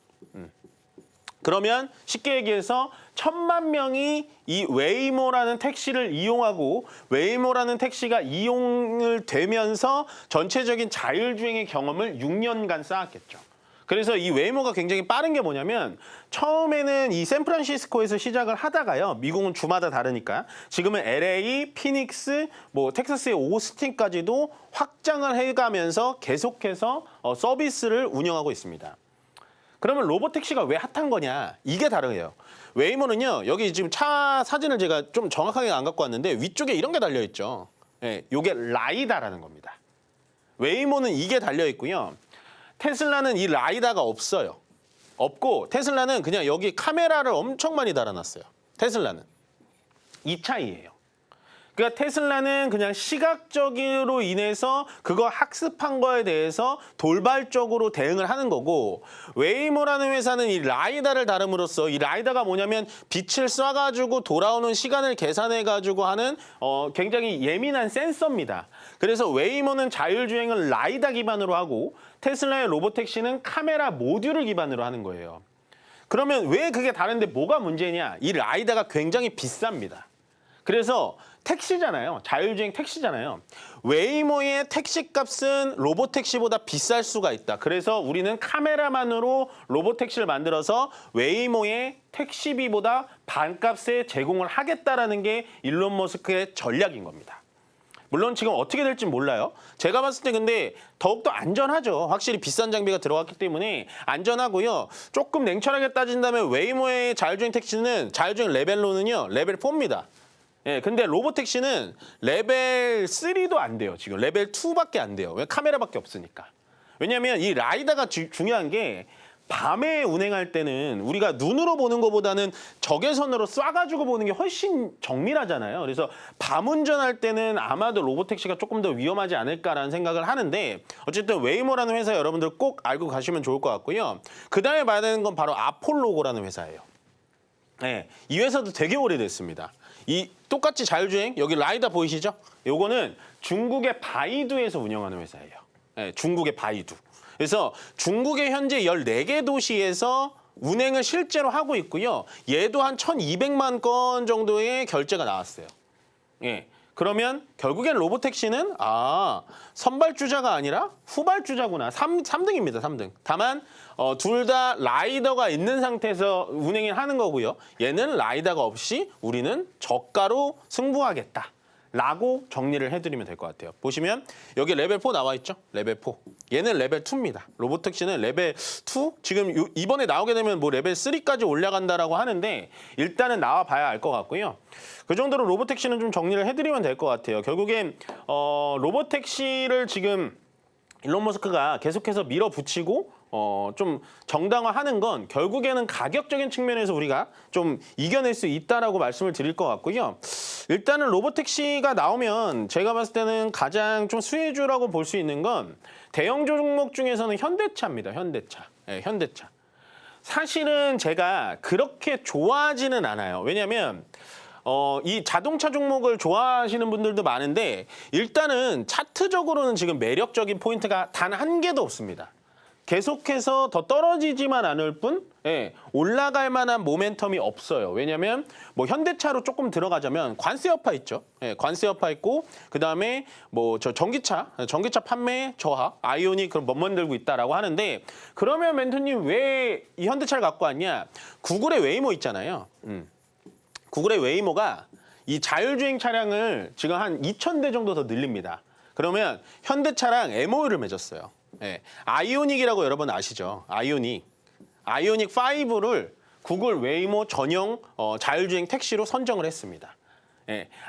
Speaker 2: 그러면 쉽게 얘기해서 1000만 명이 이 웨이모라는 택시를 이용하고 웨이모라는 택시가 이용을 되면서 전체적인 자율주행의 경험을 6년간 쌓았겠죠. 그래서 이 웨이모가 굉장히 빠른 게 뭐냐면 처음에는 이 샌프란시스코에서 시작을 하다가요. 미국은 주마다 다르니까 지금은 LA, 피닉스, 뭐 텍사스의 오스틴까지도 확장을 해가면서 계속해서 서비스를 운영하고 있습니다. 그러면 로보택시가 왜 핫한 거냐? 이게 다르요. 웨이모는요. 여기 지금 차 사진을 제가 좀 정확하게 안 갖고 왔는데 위쪽에 이런 게 달려 있죠. 예, 이게 라이다라는 겁니다. 웨이모는 이게 달려 있고요. 테슬라는 이 라이다가 없어요. 없고 테슬라는 그냥 여기 카메라를 엄청 많이 달아놨어요. 테슬라는. 이 차이예요. 그러니까 테슬라는 그냥 시각적으로 인해서 그거 학습한 거에 대해서 돌발적으로 대응을 하는 거고 웨이모라는 회사는 이 라이다를 다름으로써 이 라이다가 뭐냐면 빛을 쏴가지고 돌아오는 시간을 계산해가지고 하는 굉장히 예민한 센서입니다. 그래서 웨이모는 자율주행을 라이다 기반으로 하고 테슬라의 로보택시는 카메라 모듈을 기반으로 하는 거예요. 그러면 왜 그게 다른데 뭐가 문제냐? 이 라이다가 굉장히 비쌉니다. 그래서 택시잖아요. 자율주행 택시잖아요. 웨이모의 택시 값은 로보택시보다 비쌀 수가 있다. 그래서 우리는 카메라만으로 로보택시를 만들어서 웨이모의 택시비보다 반값에 제공을 하겠다라는 게 일론 머스크의 전략인 겁니다. 물론 지금 어떻게 될지 몰라요. 제가 봤을 때 근데 더욱더 안전하죠. 확실히 비싼 장비가 들어갔기 때문에 안전하고요. 조금 냉철하게 따진다면 웨이모의 자율주행 택시는 자율주행 레벨로는요. 레벨 4입니다. 예, 근데 로보택시는 레벨 3도 안 돼요. 지금 레벨 2밖에 안 돼요. 왜? 카메라밖에 없으니까. 왜냐하면 이 라이다가 중요한 게 밤에 운행할 때는 우리가 눈으로 보는 것보다는 적외선으로 쏴가지고 보는 게 훨씬 정밀하잖아요. 그래서 밤 운전할 때는 아마도 로보택시가 조금 더 위험하지 않을까라는 생각을 하는데 어쨌든 웨이모라는 회사 여러분들 꼭 알고 가시면 좋을 것 같고요. 그 다음에 봐야 되는 건 바로 아폴로고라는 회사예요. 네, 이 회사도 되게 오래됐습니다. 이 똑같이 자율주행 여기 라이다 보이시죠? 요거는 중국의 바이두에서 운영하는 회사예요. 네, 중국의 바이두. 그래서 중국의 현재 14개 도시에서 운행을 실제로 하고 있고요. 얘도 한 1,200만 건 정도의 결제가 나왔어요. 예. 그러면 결국엔 로보택시는 선발주자가 아니라 후발주자구나. 3등입니다. 3등. 다만 둘 다 라이더가 있는 상태에서 운행을 하는 거고요. 얘는 라이더가 없이 우리는 저가로 승부하겠다. 라고 정리를 해드리면 될 것 같아요. 보시면 여기 레벨 4 나와 있죠? 레벨 4. 얘는 레벨 2입니다. 로보택시는 레벨 2? 지금 이번에 나오게 되면 뭐 레벨 3까지 올라간다라고 하는데 일단은 나와봐야 알 것 같고요. 그 정도로 로보택시는 좀 정리를 해드리면 될 것 같아요. 결국엔 로보택시를 지금 일론 머스크가 계속해서 밀어붙이고 좀 정당화하는 건 결국에는 가격적인 측면에서 우리가 좀 이겨낼 수 있다라고 말씀을 드릴 것 같고요. 일단은 로보택시가 나오면 제가 봤을 때는 가장 좀 수혜주라고 볼 수 있는 건 대형 종목 중에서는 현대차입니다. 현대차. 네, 현대차. 사실은 제가 그렇게 좋아하지는 않아요. 왜냐하면 이 자동차 종목을 좋아하시는 분들도 많은데 일단은 차트적으로는 지금 매력적인 포인트가 단 한 개도 없습니다. 계속해서 더 떨어지지만 않을 뿐 올라갈 만한 모멘텀이 없어요. 왜냐하면 뭐 현대차로 조금 들어가자면 관세 여파 있죠. 관세 여파 있고 그다음에 뭐 저 전기차 판매 저하 아이오닉 그런 못 만들고 있다라고 하는데 그러면 멘토님 왜 이 현대차를 갖고 왔냐? 구글의 웨이모 있잖아요. 구글의 웨이모가 이 자율주행 차량을 지금 한 2,000대 정도 더 늘립니다. 그러면 현대차랑 MOU를 맺었어요. 아이오닉이라고 여러분 아시죠? 아이오닉 5를 구글 웨이모 전용 자율주행 택시로 선정을 했습니다.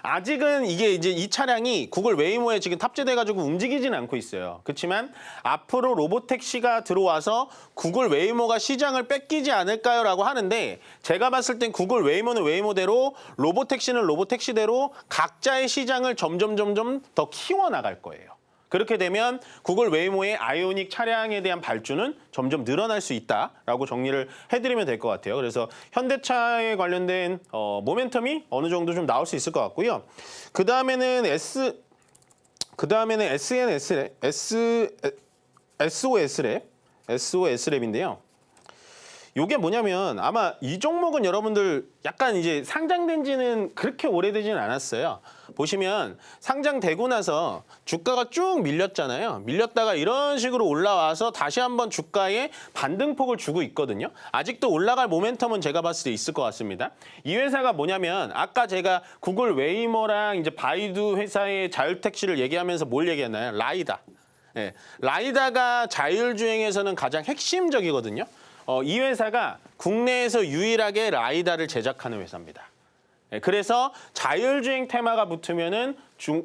Speaker 2: 아직은 이게 이제 이 차량이 구글 웨이모에 지금 탑재돼가지고 움직이지는 않고 있어요. 그렇지만 앞으로 로보택시가 들어와서 구글 웨이모가 시장을 뺏기지 않을까요라고 하는데 제가 봤을 땐 구글 웨이모는 웨이모대로 로보택시는 로보택시대로 각자의 시장을 점점 더 키워나갈 거예요. 그렇게 되면 구글 웨이모의 아이오닉 차량에 대한 발주는 점점 늘어날 수 있다라고 정리를 해드리면 될 것 같아요. 그래서 현대차에 관련된 모멘텀이 어느 정도 좀 나올 수 있을 것 같고요. 그 다음에는 SOS랩인데요. 이게 뭐냐면 아마 이 종목은 여러분들 약간 이제 상장된 지는 그렇게 오래되지는 않았어요. 보시면 상장되고 나서 주가가 쭉 밀렸잖아요. 밀렸다가 이런 식으로 올라와서 다시 한번 주가에 반등폭을 주고 있거든요. 아직도 올라갈 모멘텀은 제가 봤을 때 있을 것 같습니다. 이 회사가 뭐냐면 아까 제가 구글 웨이모랑 이제 바이두 회사의 자율택시를 얘기하면서 뭘 얘기했나요? 라이다. 라이다가 자율주행에서는 가장 핵심적이거든요. 이 회사가 국내에서 유일하게 라이다를 제작하는 회사입니다. 그래서 자율주행 테마가 붙으면은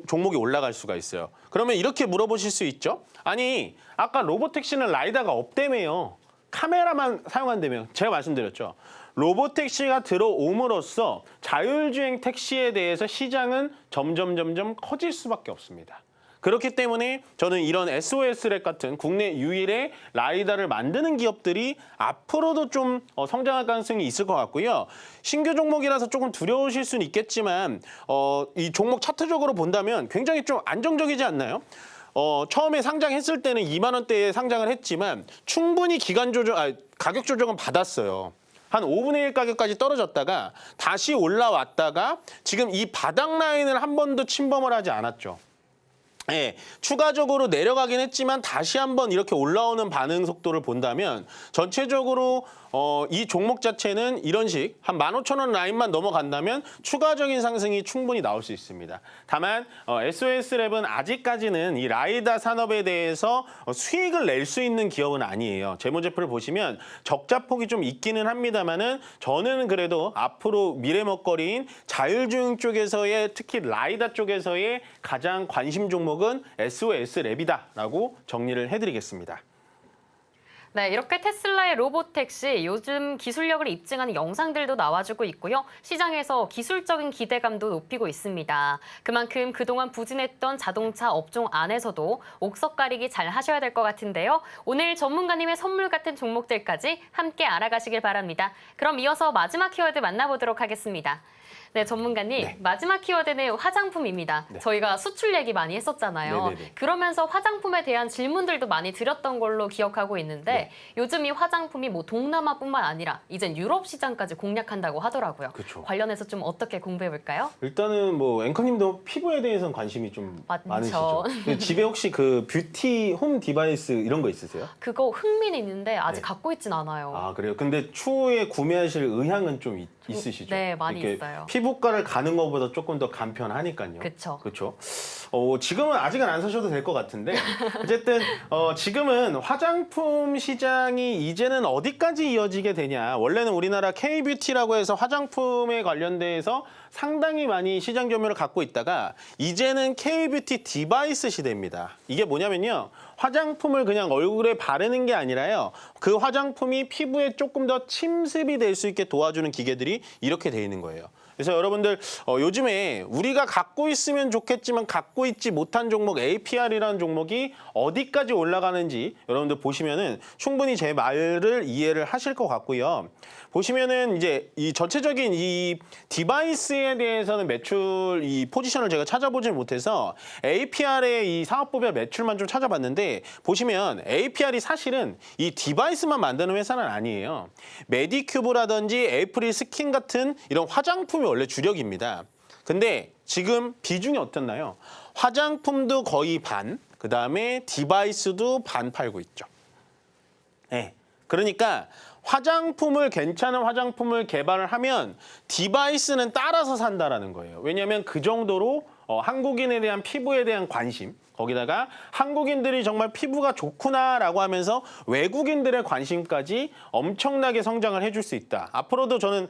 Speaker 2: 종목이 올라갈 수가 있어요. 그러면 이렇게 물어보실 수 있죠? 아니, 아까 로보택시는 라이다가 없다며요. 카메라만 사용한다며. 제가 말씀드렸죠. 로보택시가 들어옴으로써 자율주행 택시에 대해서 시장은 점점 커질 수밖에 없습니다. 그렇기 때문에 저는 이런 SOS랩 같은 국내 유일의 라이다를 만드는 기업들이 앞으로도 좀 성장할 가능성이 있을 것 같고요. 신규 종목이라서 조금 두려우실 수는 있겠지만 이 종목 차트적으로 본다면 굉장히 좀 안정적이지 않나요? 처음에 상장했을 때는 2만 원대에 상장을 했지만 충분히 가격 조정은 받았어요. 한 5분의 1 가격까지 떨어졌다가 다시 올라왔다가 지금 이 바닥 라인을 한 번도 침범을 하지 않았죠. 예, 추가적으로 내려가긴 했지만 다시 한번 이렇게 올라오는 반응 속도를 본다면 전체적으로 이 종목 자체는 이런 식 한 15,000원 라인만 넘어간다면 추가적인 상승이 충분히 나올 수 있습니다. 다만 SOS랩은 아직까지는 이 라이다 산업에 대해서 수익을 낼 수 있는 기업은 아니에요. 재무제표를 보시면 적자폭이 좀 있기는 합니다만은 저는 그래도 앞으로 미래 먹거리인 자율주행 쪽에서의 특히 라이다 쪽에서의 가장 관심 종목은 SOS랩이다라고 정리를 해드리겠습니다.
Speaker 1: 네, 이렇게 테슬라의 로보택시 요즘 기술력을 입증하는 영상들도 나와주고 있고요. 시장에서 기술적인 기대감도 높이고 있습니다. 그만큼 그동안 부진했던 자동차 업종 안에서도 옥석 가리기 잘 하셔야 될 것 같은데요. 오늘 전문가님의 선물 같은 종목들까지 함께 알아가시길 바랍니다. 그럼 이어서 마지막 키워드 만나보도록 하겠습니다. 네, 전문가님.
Speaker 2: 네.
Speaker 1: 마지막 키워드는 화장품입니다.
Speaker 2: 네.
Speaker 1: 저희가 수출 얘기 많이 했었잖아요.
Speaker 2: 네네네.
Speaker 1: 그러면서 화장품에 대한 질문들도 많이 드렸던 걸로 기억하고 있는데
Speaker 2: 네.
Speaker 1: 요즘 이 화장품이 뭐 동남아뿐만 아니라 이젠 유럽 시장까지 공략한다고 하더라고요.
Speaker 2: 그쵸.
Speaker 1: 관련해서 좀 어떻게 공부해 볼까요?
Speaker 2: 일단은 뭐 앵커님도 피부에 대해서는 관심이 좀
Speaker 1: 많죠.
Speaker 2: 많으시죠? 근데 집에 혹시 그 뷰티 홈 디바이스 이런 거 있으세요?
Speaker 1: 그거 흥미는 있는데 아직
Speaker 2: 네.
Speaker 1: 갖고 있진 않아요.
Speaker 2: 아, 그래요? 근데 추후에 구매하실 의향은 좀 있으시죠?
Speaker 1: 네, 많이
Speaker 2: 이렇게
Speaker 1: 있어요.
Speaker 2: 피부과를 가는 것보다 조금 더 간편하니까요.
Speaker 1: 그쵸.
Speaker 2: 그렇죠. 지금은 아직은 안 사셔도 될 것 같은데 어쨌든 지금은 화장품 시장이 이제는 어디까지 이어지게 되냐. 원래는 우리나라 K-뷰티라고 해서 화장품에 관련돼서 상당히 많이 시장 점유율을 갖고 있다가 이제는 K-뷰티 디바이스 시대입니다. 이게 뭐냐면요. 화장품을 그냥 얼굴에 바르는 게 아니라요. 그 화장품이 피부에 조금 더 침습이 될 수 있게 도와주는 기계들이 이렇게 돼 있는 거예요. 그래서 여러분들 요즘에 우리가 갖고 있으면 좋겠지만 갖고 있지 못한 종목 APR이라는 종목이 어디까지 올라가는지 여러분들 보시면은 충분히 제 말을 이해를 하실 것 같고요. 보시면은 이제 이 전체적인 이 디바이스에 대해서는 매출 이 포지션을 제가 찾아보질 못해서 APR의 이 사업부별 매출만 좀 찾아봤는데 보시면 APR이 사실은 이 디바이스만 만드는 회사는 아니에요. 메디큐브라든지 에이프릴 스킨 같은 이런 화장품이 원래 주력입니다. 근데 지금 비중이 어떻나요? 화장품도 거의 반, 그다음에 디바이스도 반 팔고 있죠. 네. 그러니까 화장품을 괜찮은 화장품을 개발을 하면 디바이스는 따라서 산다라는 거예요. 왜냐하면 그 정도로 한국인에 대한 피부에 대한 관심, 거기다가 한국인들이 정말 피부가 좋구나라고 하면서 외국인들의 관심까지 엄청나게 성장을 해줄 수 있다. 앞으로도 저는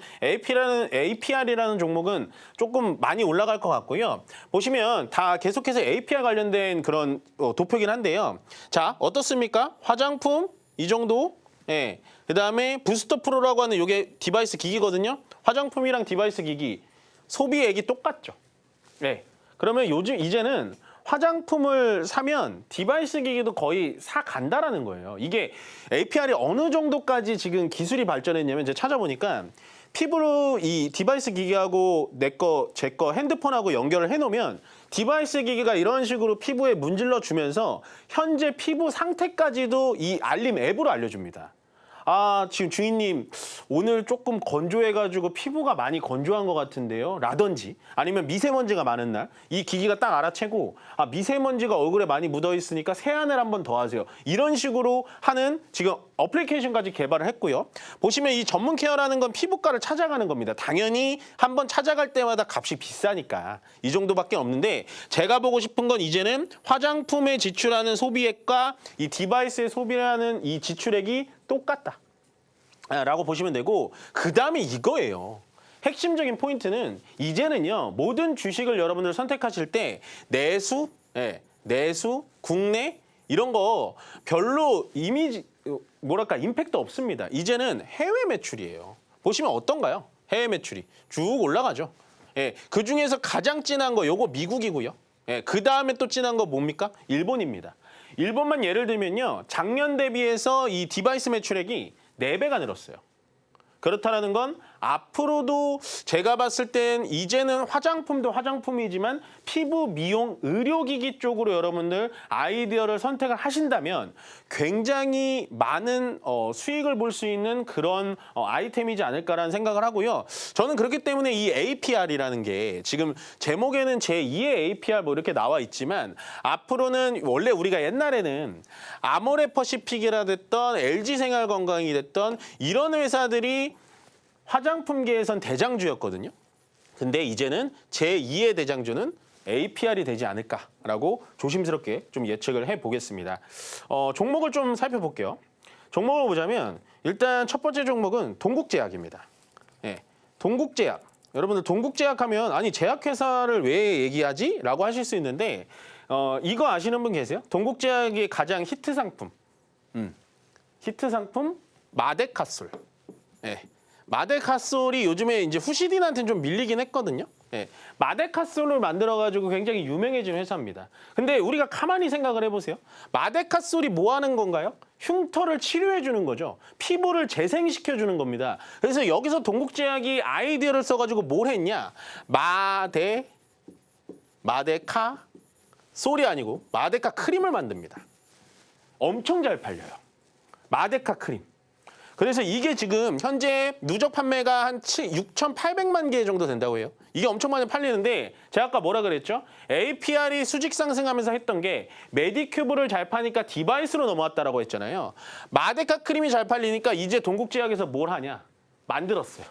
Speaker 2: APR이라는 종목은 조금 많이 올라갈 것 같고요. 보시면 다 계속해서 APR 관련된 그런 도표긴 한데요. 자, 어떻습니까? 화장품 이 정도? 예. 그다음에 부스터 프로라고 하는 이게 디바이스 기기거든요. 화장품이랑 디바이스 기기 소비액이 똑같죠. 네. 그러면 요즘 이제는 화장품을 사면 디바이스 기기도 거의 사 간다라는 거예요. 이게 APR이 어느 정도까지 지금 기술이 발전했냐면 제가 찾아보니까 피부로 이 디바이스 기기하고 제 거 핸드폰하고 연결을 해놓으면 디바이스 기기가 이런 식으로 피부에 문질러 주면서 현재 피부 상태까지도 이 알림 앱으로 알려줍니다. 아, 지금 주인님 오늘 조금 건조해가지고 피부가 많이 건조한 것 같은데요? 라든지 아니면 미세먼지가 많은 날 이 기기가 딱 알아채고 아, 미세먼지가 얼굴에 많이 묻어있으니까 세안을 한번 더 하세요. 이런 식으로 하는 지금 어플리케이션까지 개발을 했고요. 보시면 이 전문 케어라는 건 피부과를 찾아가는 겁니다. 당연히 한번 찾아갈 때마다 값이 비싸니까 이 정도밖에 없는데 제가 보고 싶은 건 이제는 화장품에 지출하는 소비액과 이 디바이스에 소비하는 이 지출액이 똑같다 라고 보시면 되고 그 다음에 이거예요. 핵심적인 포인트는 이제는요. 모든 주식을 여러분들 선택하실 때 내수, 내수, 국내 이런 거 별로 이미지 뭐랄까 임팩트 없습니다. 이제는 해외 매출이에요. 보시면 어떤가요? 해외 매출이 쭉 올라가죠. 예, 그 중에서 가장 진한 거 요거 미국이고요. 예, 그 다음에 또 진한 거 뭡니까? 일본입니다. 일본만 예를 들면요. 작년 대비해서 이 디바이스 매출액이 4배가 늘었어요. 그렇다는 건 앞으로도 제가 봤을 땐 이제는 화장품도 화장품이지만 피부 미용 의료기기 쪽으로 여러분들 아이디어를 선택을 하신다면 굉장히 많은 수익을 볼 수 있는 그런 아이템이지 않을까라는 생각을 하고요. 저는 그렇기 때문에 이 APR이라는 게 지금 제목에는 제2의 APR 뭐 이렇게 나와 있지만 앞으로는 원래 우리가 옛날에는 아모레퍼시픽이라 됐던 LG생활건강이 됐던 이런 회사들이 화장품계에선 대장주였거든요. 근데 이제는 제2의 대장주는 APR이 되지 않을까라고 조심스럽게 좀 예측을 해보겠습니다. 종목을 좀 살펴볼게요. 종목을 보자면 일단 첫 번째 종목은 동국제약입니다. 예, 동국제약. 여러분들 동국제약하면 아니 제약회사를 왜 얘기하지? 라고 하실 수 있는데 이거 아시는 분 계세요? 동국제약의 가장 히트 상품. 히트 상품 마데카솔. 예. 마데카솔이 요즘에 이제 후시딘한테는 좀 밀리긴 했거든요. 예. 마데카솔을 만들어가지고 굉장히 유명해진 회사입니다. 근데 우리가 가만히 생각을 해보세요. 마데카솔이 뭐 하는 건가요? 흉터를 치료해주는 거죠. 피부를 재생시켜주는 겁니다. 그래서 여기서 동국제약이 아이디어를 써가지고 뭘 했냐? 마데카 솔이 아니고 마데카 크림을 만듭니다. 엄청 잘 팔려요. 마데카 크림. 그래서 이게 지금 현재 누적 판매가 한 6,800만 개 정도 된다고 해요. 이게 엄청 많이 팔리는데 제가 아까 뭐라 그랬죠? APR이 수직 상승하면서 했던 게 메디큐브를 잘 파니까 디바이스로 넘어왔다라고 했잖아요. 마데카 크림이 잘 팔리니까 이제 동국제약에서 뭘 하냐? 만들었어요.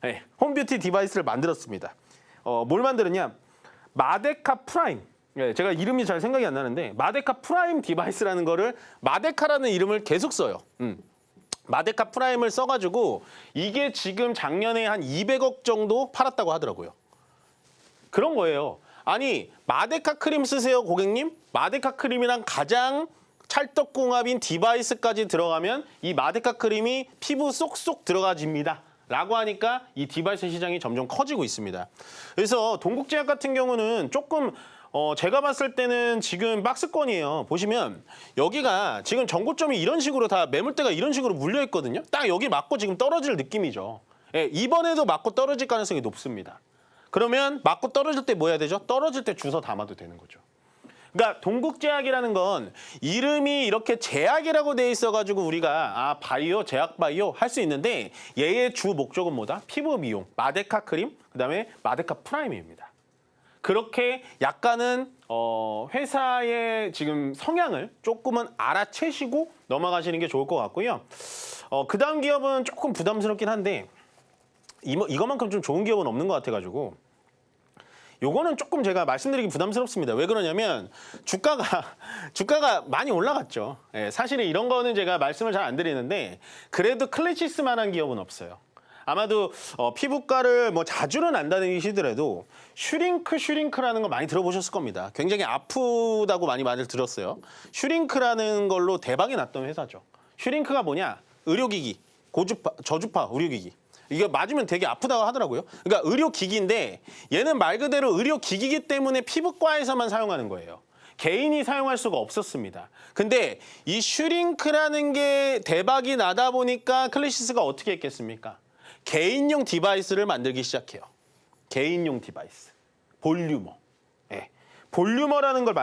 Speaker 2: 네, 홈뷰티 디바이스를 만들었습니다. 뭘 만들었냐? 마데카 프라임. 네, 제가 이름이 잘 생각이 안 나는데 마데카 프라임 디바이스라는 거를 마데카라는 이름을 계속 써요. 마데카 프라임을 써가지고 이게 지금 작년에 한 200억 정도 팔았다고 하더라고요. 그런 거예요. 아니 마데카 크림 쓰세요 고객님? 마데카 크림이랑 가장 찰떡궁합인 디바이스까지 들어가면 이 마데카 크림이 피부 쏙쏙 들어가집니다. 라고 하니까 이 디바이스 시장이 점점 커지고 있습니다. 그래서 동국제약 같은 경우는 조금 제가 봤을 때는 지금 박스권이에요. 보시면 여기가 지금 전고점이 이런 식으로 다 매물대가 이런 식으로 물려 있거든요. 딱 여기 맞고 지금 떨어질 느낌이죠. 예, 이번에도 맞고 떨어질 가능성이 높습니다. 그러면 맞고 떨어질 때 뭐 해야 되죠? 떨어질 때 주워 담아도 되는 거죠. 그러니까 동국제약이라는 건 이름이 이렇게 제약이라고 돼 있어가지고 우리가 바이오, 제약 바이오 할 수 있는데 얘의 주 목적은 뭐다? 피부 미용, 마데카 크림, 그다음에 마데카 프라임입니다. 그렇게 약간은 회사의 지금 성향을 조금은 알아채시고 넘어가시는 게 좋을 것 같고요. 그 다음 기업은 조금 부담스럽긴 한데 이거만큼 좀 좋은 기업은 없는 것 같아가지고 요거는 조금 제가 말씀드리기 부담스럽습니다. 왜 그러냐면 주가가 많이 올라갔죠. 예, 사실은 이런 거는 제가 말씀을 잘 안 드리는데 그래도 클래시스만한 기업은 없어요. 아마도 피부과를 뭐 자주는 안 다니시더라도 슈링크라는 거 많이 들어보셨을 겁니다. 굉장히 아프다고 많이 말을 들었어요. 슈링크라는 걸로 대박이 났던 회사죠. 슈링크가 뭐냐? 의료기기, 저주파 의료기기. 이게 맞으면 되게 아프다고 하더라고요. 그러니까 의료기기인데 얘는 말 그대로 의료기기이기 때문에 피부과에서만 사용하는 거예요. 개인이 사용할 수가 없었습니다. 근데 이 슈링크라는 게 대박이 나다 보니까 클래시스가 어떻게 했겠습니까? 개인용 디바이스를 만들기 시작해요. 개인용 디바이스. 볼류머. 예. 볼류머라는 걸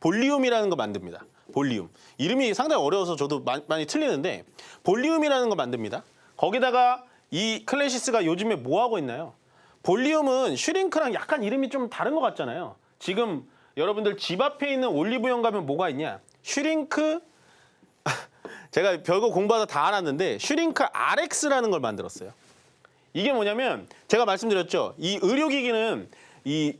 Speaker 2: 볼리움이라는 걸 만듭니다. 볼리움. 이름이 상당히 어려워서 저도 많이 틀리는데 볼리움이라는 걸 만듭니다. 거기다가 이 클래시스가 요즘에 뭐 하고 있나요? 볼리움은 슈링크랑 약간 이름이 좀 다른 것 같잖아요. 지금 여러분들 집 앞에 있는 올리브영 가면 뭐가 있냐? 슈링크 제가 별거 공부하다 다 알았는데 슈링크 RX라는 걸 만들었어요. 이게 뭐냐면 제가 말씀드렸죠. 이 의료기기는 이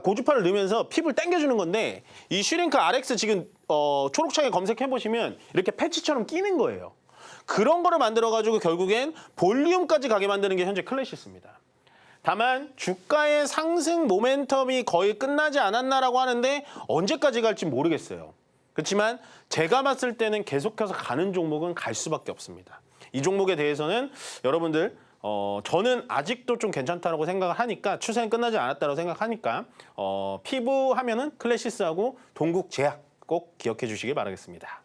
Speaker 2: 고주파를 넣으면서 피부를 당겨주는 건데 이 슈링크 RX 지금 초록창에 검색해보시면 이렇게 패치처럼 끼는 거예요. 그런 거를 만들어가지고 결국엔 볼륨까지 가게 만드는 게 현재 클래시스입니다. 다만 주가의 상승 모멘텀이 거의 끝나지 않았나라고 하는데 언제까지 갈지 모르겠어요. 그렇지만 제가 봤을 때는 계속해서 가는 종목은 갈 수밖에 없습니다. 이 종목에 대해서는 여러분들 저는 아직도 좀 괜찮다고 생각을 하니까 추세는 끝나지 않았다고 생각하니까 피부 하면은 클래시스하고 동국제약 꼭 기억해 주시기 바라겠습니다.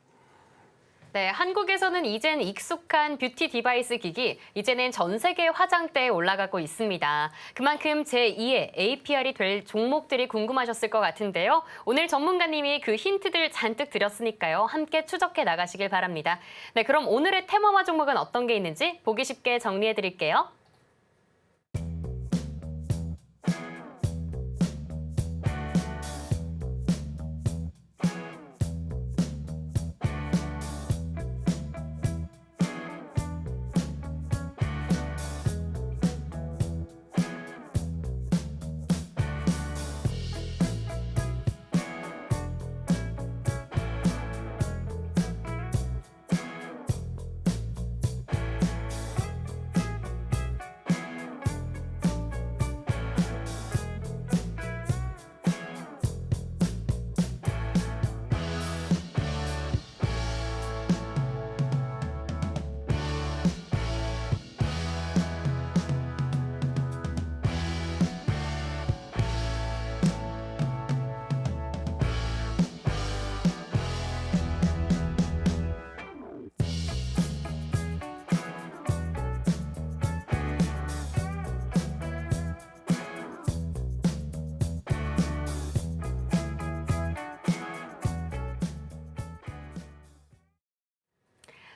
Speaker 1: 네, 한국에서는 이젠 익숙한 뷰티 디바이스 기기, 이제는 전 세계 화장대에 올라가고 있습니다. 그만큼 제2의 APR이 될 종목들이 궁금하셨을 것 같은데요. 오늘 전문가님이 그 힌트들 잔뜩 드렸으니까요. 함께 추적해 나가시길 바랍니다. 네, 그럼 오늘의 테마화 종목은 어떤 게 있는지 보기 쉽게 정리해 드릴게요.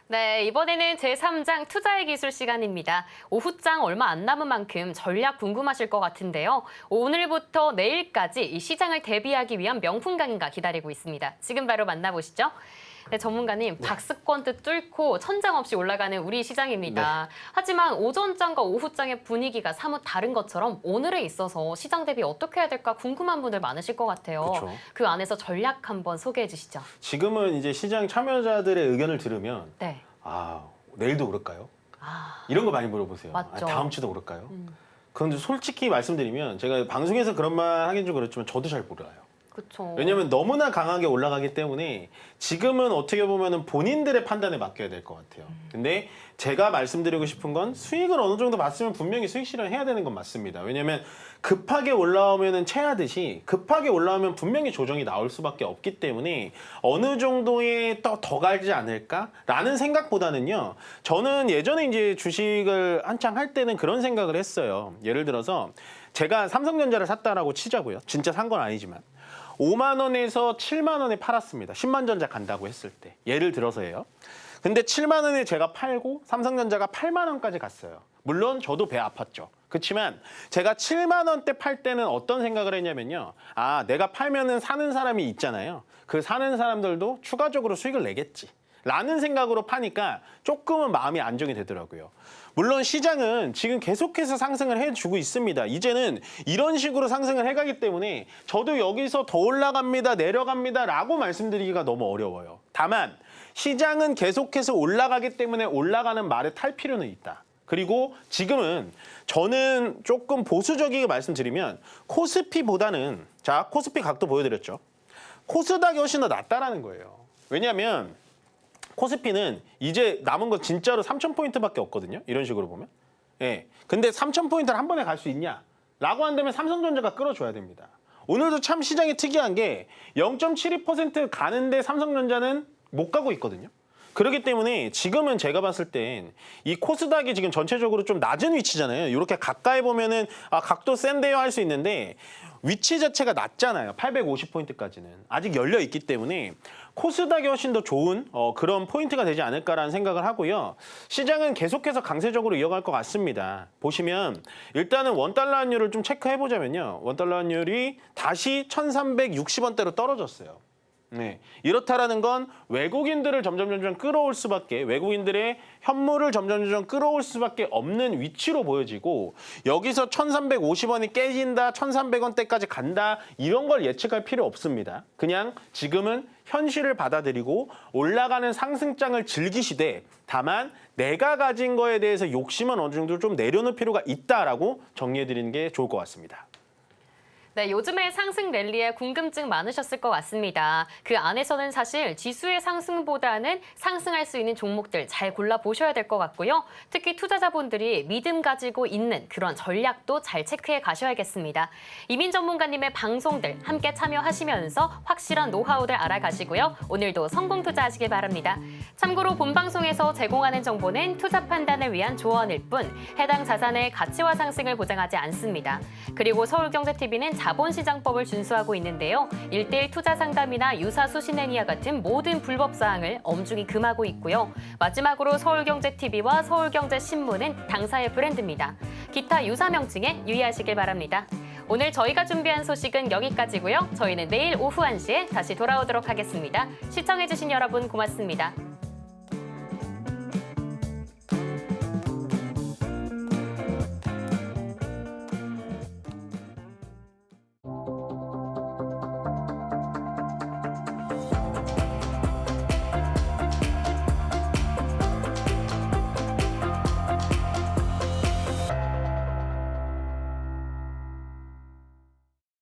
Speaker 1: 네, 이번에는 제3장 투자의 기술 시간입니다. 오후장 얼마 안 남은 만큼 전략 궁금하실 것 같은데요. 오늘부터 내일까지 이 시장을 대비하기 위한 명품 강의가 기다리고 있습니다. 지금 바로 만나보시죠. 네, 전문가님, 박스권 뜻 뚫고 천장 없이 올라가는 우리 시장입니다. 하지만 오전장과 오후장의 분위기가 사뭇 다른 것처럼 오늘에 있어서 시장 대비 어떻게 해야 될까 궁금한 분들 많으실 것 같아요.
Speaker 2: 그쵸.
Speaker 1: 그 안에서 전략 한번 소개해 주시죠.
Speaker 2: 지금은 이제 시장 참여자들의 의견을 들으면
Speaker 1: 네.
Speaker 2: 내일도 그럴까요?
Speaker 1: 아,
Speaker 2: 이런 거 많이 물어보세요.
Speaker 1: 맞죠.
Speaker 2: 다음 주도 그럴까요? 그런데 솔직히 말씀드리면 제가 방송에서 그런 말 하긴 좀 그렇지만 저도 잘 몰라요.
Speaker 1: 그렇죠.
Speaker 2: 왜냐하면 너무나 강하게 올라가기 때문에 지금은 어떻게 보면 본인들의 판단에 맡겨야 될 것 같아요. 근데 제가 말씀드리고 싶은 건 수익을 어느 정도 봤으면 분명히 수익 실현해야 되는 건 맞습니다. 왜냐하면 급하게 올라오면은 체하듯이 급하게 올라오면 분명히 조정이 나올 수밖에 없기 때문에 어느 정도의 더 가지 않을까라는 생각보다는요. 저는 예전에 이제 주식을 한창 할 때는 그런 생각을 했어요. 예를 들어서 제가 삼성전자를 샀다라고 치자고요. 진짜 산 건 아니지만. 5만 원에서 7만 원에 팔았습니다. 10만 전자 간다고 했을 때. 예를 들어서예요. 근데 7만 원에 제가 팔고 삼성전자가 8만 원까지 갔어요. 물론 저도 배 아팠죠. 그렇지만 제가 7만 원대 팔 때는 어떤 생각을 했냐면요. 내가 팔면은 사는 사람이 있잖아요. 그 사는 사람들도 추가적으로 수익을 내겠지. 라는 생각으로 파니까 조금은 마음이 안정이 되더라고요. 물론 시장은 지금 계속해서 상승을 해주고 있습니다. 이제는 이런 식으로 상승을 해가기 때문에 저도 여기서 더 올라갑니다, 내려갑니다 라고 말씀드리기가 너무 어려워요. 다만 시장은 계속해서 올라가기 때문에 올라가는 말에 탈 필요는 있다. 그리고 지금은 저는 조금 보수적이게 말씀드리면 코스피보다는 자, 코스피 각도 보여드렸죠. 코스닥이 훨씬 더 낫다라는 거예요. 왜냐하면 코스피는 이제 남은 건 진짜로 3,000포인트밖에 없거든요. 이런 식으로 보면. 예. 근데 3,000포인트를 한 번에 갈 수 있냐? 라고 한다면 삼성전자가 끌어줘야 됩니다. 오늘도 참 시장이 특이한 게 0.72% 가는데 삼성전자는 못 가고 있거든요. 그렇기 때문에 지금은 제가 봤을 땐 이 코스닥이 지금 전체적으로 좀 낮은 위치잖아요. 이렇게 가까이 보면은 각도 센데요 할 수 있는데 위치 자체가 낮잖아요. 850포인트까지는. 아직 열려 있기 때문에 코스닥이 훨씬 더 좋은 그런 포인트가 되지 않을까라는 생각을 하고요. 시장은 계속해서 강세적으로 이어갈 것 같습니다. 보시면 일단은 원달러 환율을 좀 체크해보자면요. 원달러 환율이 다시 1360원대로 떨어졌어요. 네, 이렇다라는 건 외국인들을 점점 끌어올 수밖에, 외국인들의 현물을 점점 끌어올 수밖에 없는 위치로 보여지고 여기서 1350원이 깨진다, 1300원대까지 간다 이런 걸 예측할 필요 없습니다. 그냥 지금은 현실을 받아들이고 올라가는 상승장을 즐기시되 다만 내가 가진 거에 대해서 욕심은 어느 정도 좀 내려놓을 필요가 있다라고 정리해드리는 게 좋을 것 같습니다.
Speaker 1: 네, 요즘에 상승 랠리에 궁금증 많으셨을 것 같습니다. 그 안에서는 사실 지수의 상승보다는 상승할 수 있는 종목들 잘 골라보셔야 될 것 같고요. 특히 투자자분들이 믿음 가지고 있는 그런 전략도 잘 체크해 가셔야겠습니다. 이민 전문가님의 방송들 함께 참여하시면서 확실한 노하우들 알아가시고요. 오늘도 성공 투자하시길 바랍니다. 참고로 본 방송에서 제공하는 정보는 투자 판단을 위한 조언일 뿐 해당 자산의 가치와 상승을 보장하지 않습니다. 그리고 서울경제TV는 자본시장법을 준수하고 있는데요. 1:1 투자 상담이나 유사 수신행위와 같은 모든 불법 사항을 엄중히 금하고 있고요. 마지막으로 서울경제TV와 서울경제신문은 당사의 브랜드입니다. 기타 유사 명칭에 유의하시길 바랍니다. 오늘 저희가 준비한 소식은 여기까지고요. 저희는 내일 오후 1시에 다시 돌아오도록 하겠습니다. 시청해주신 여러분 고맙습니다.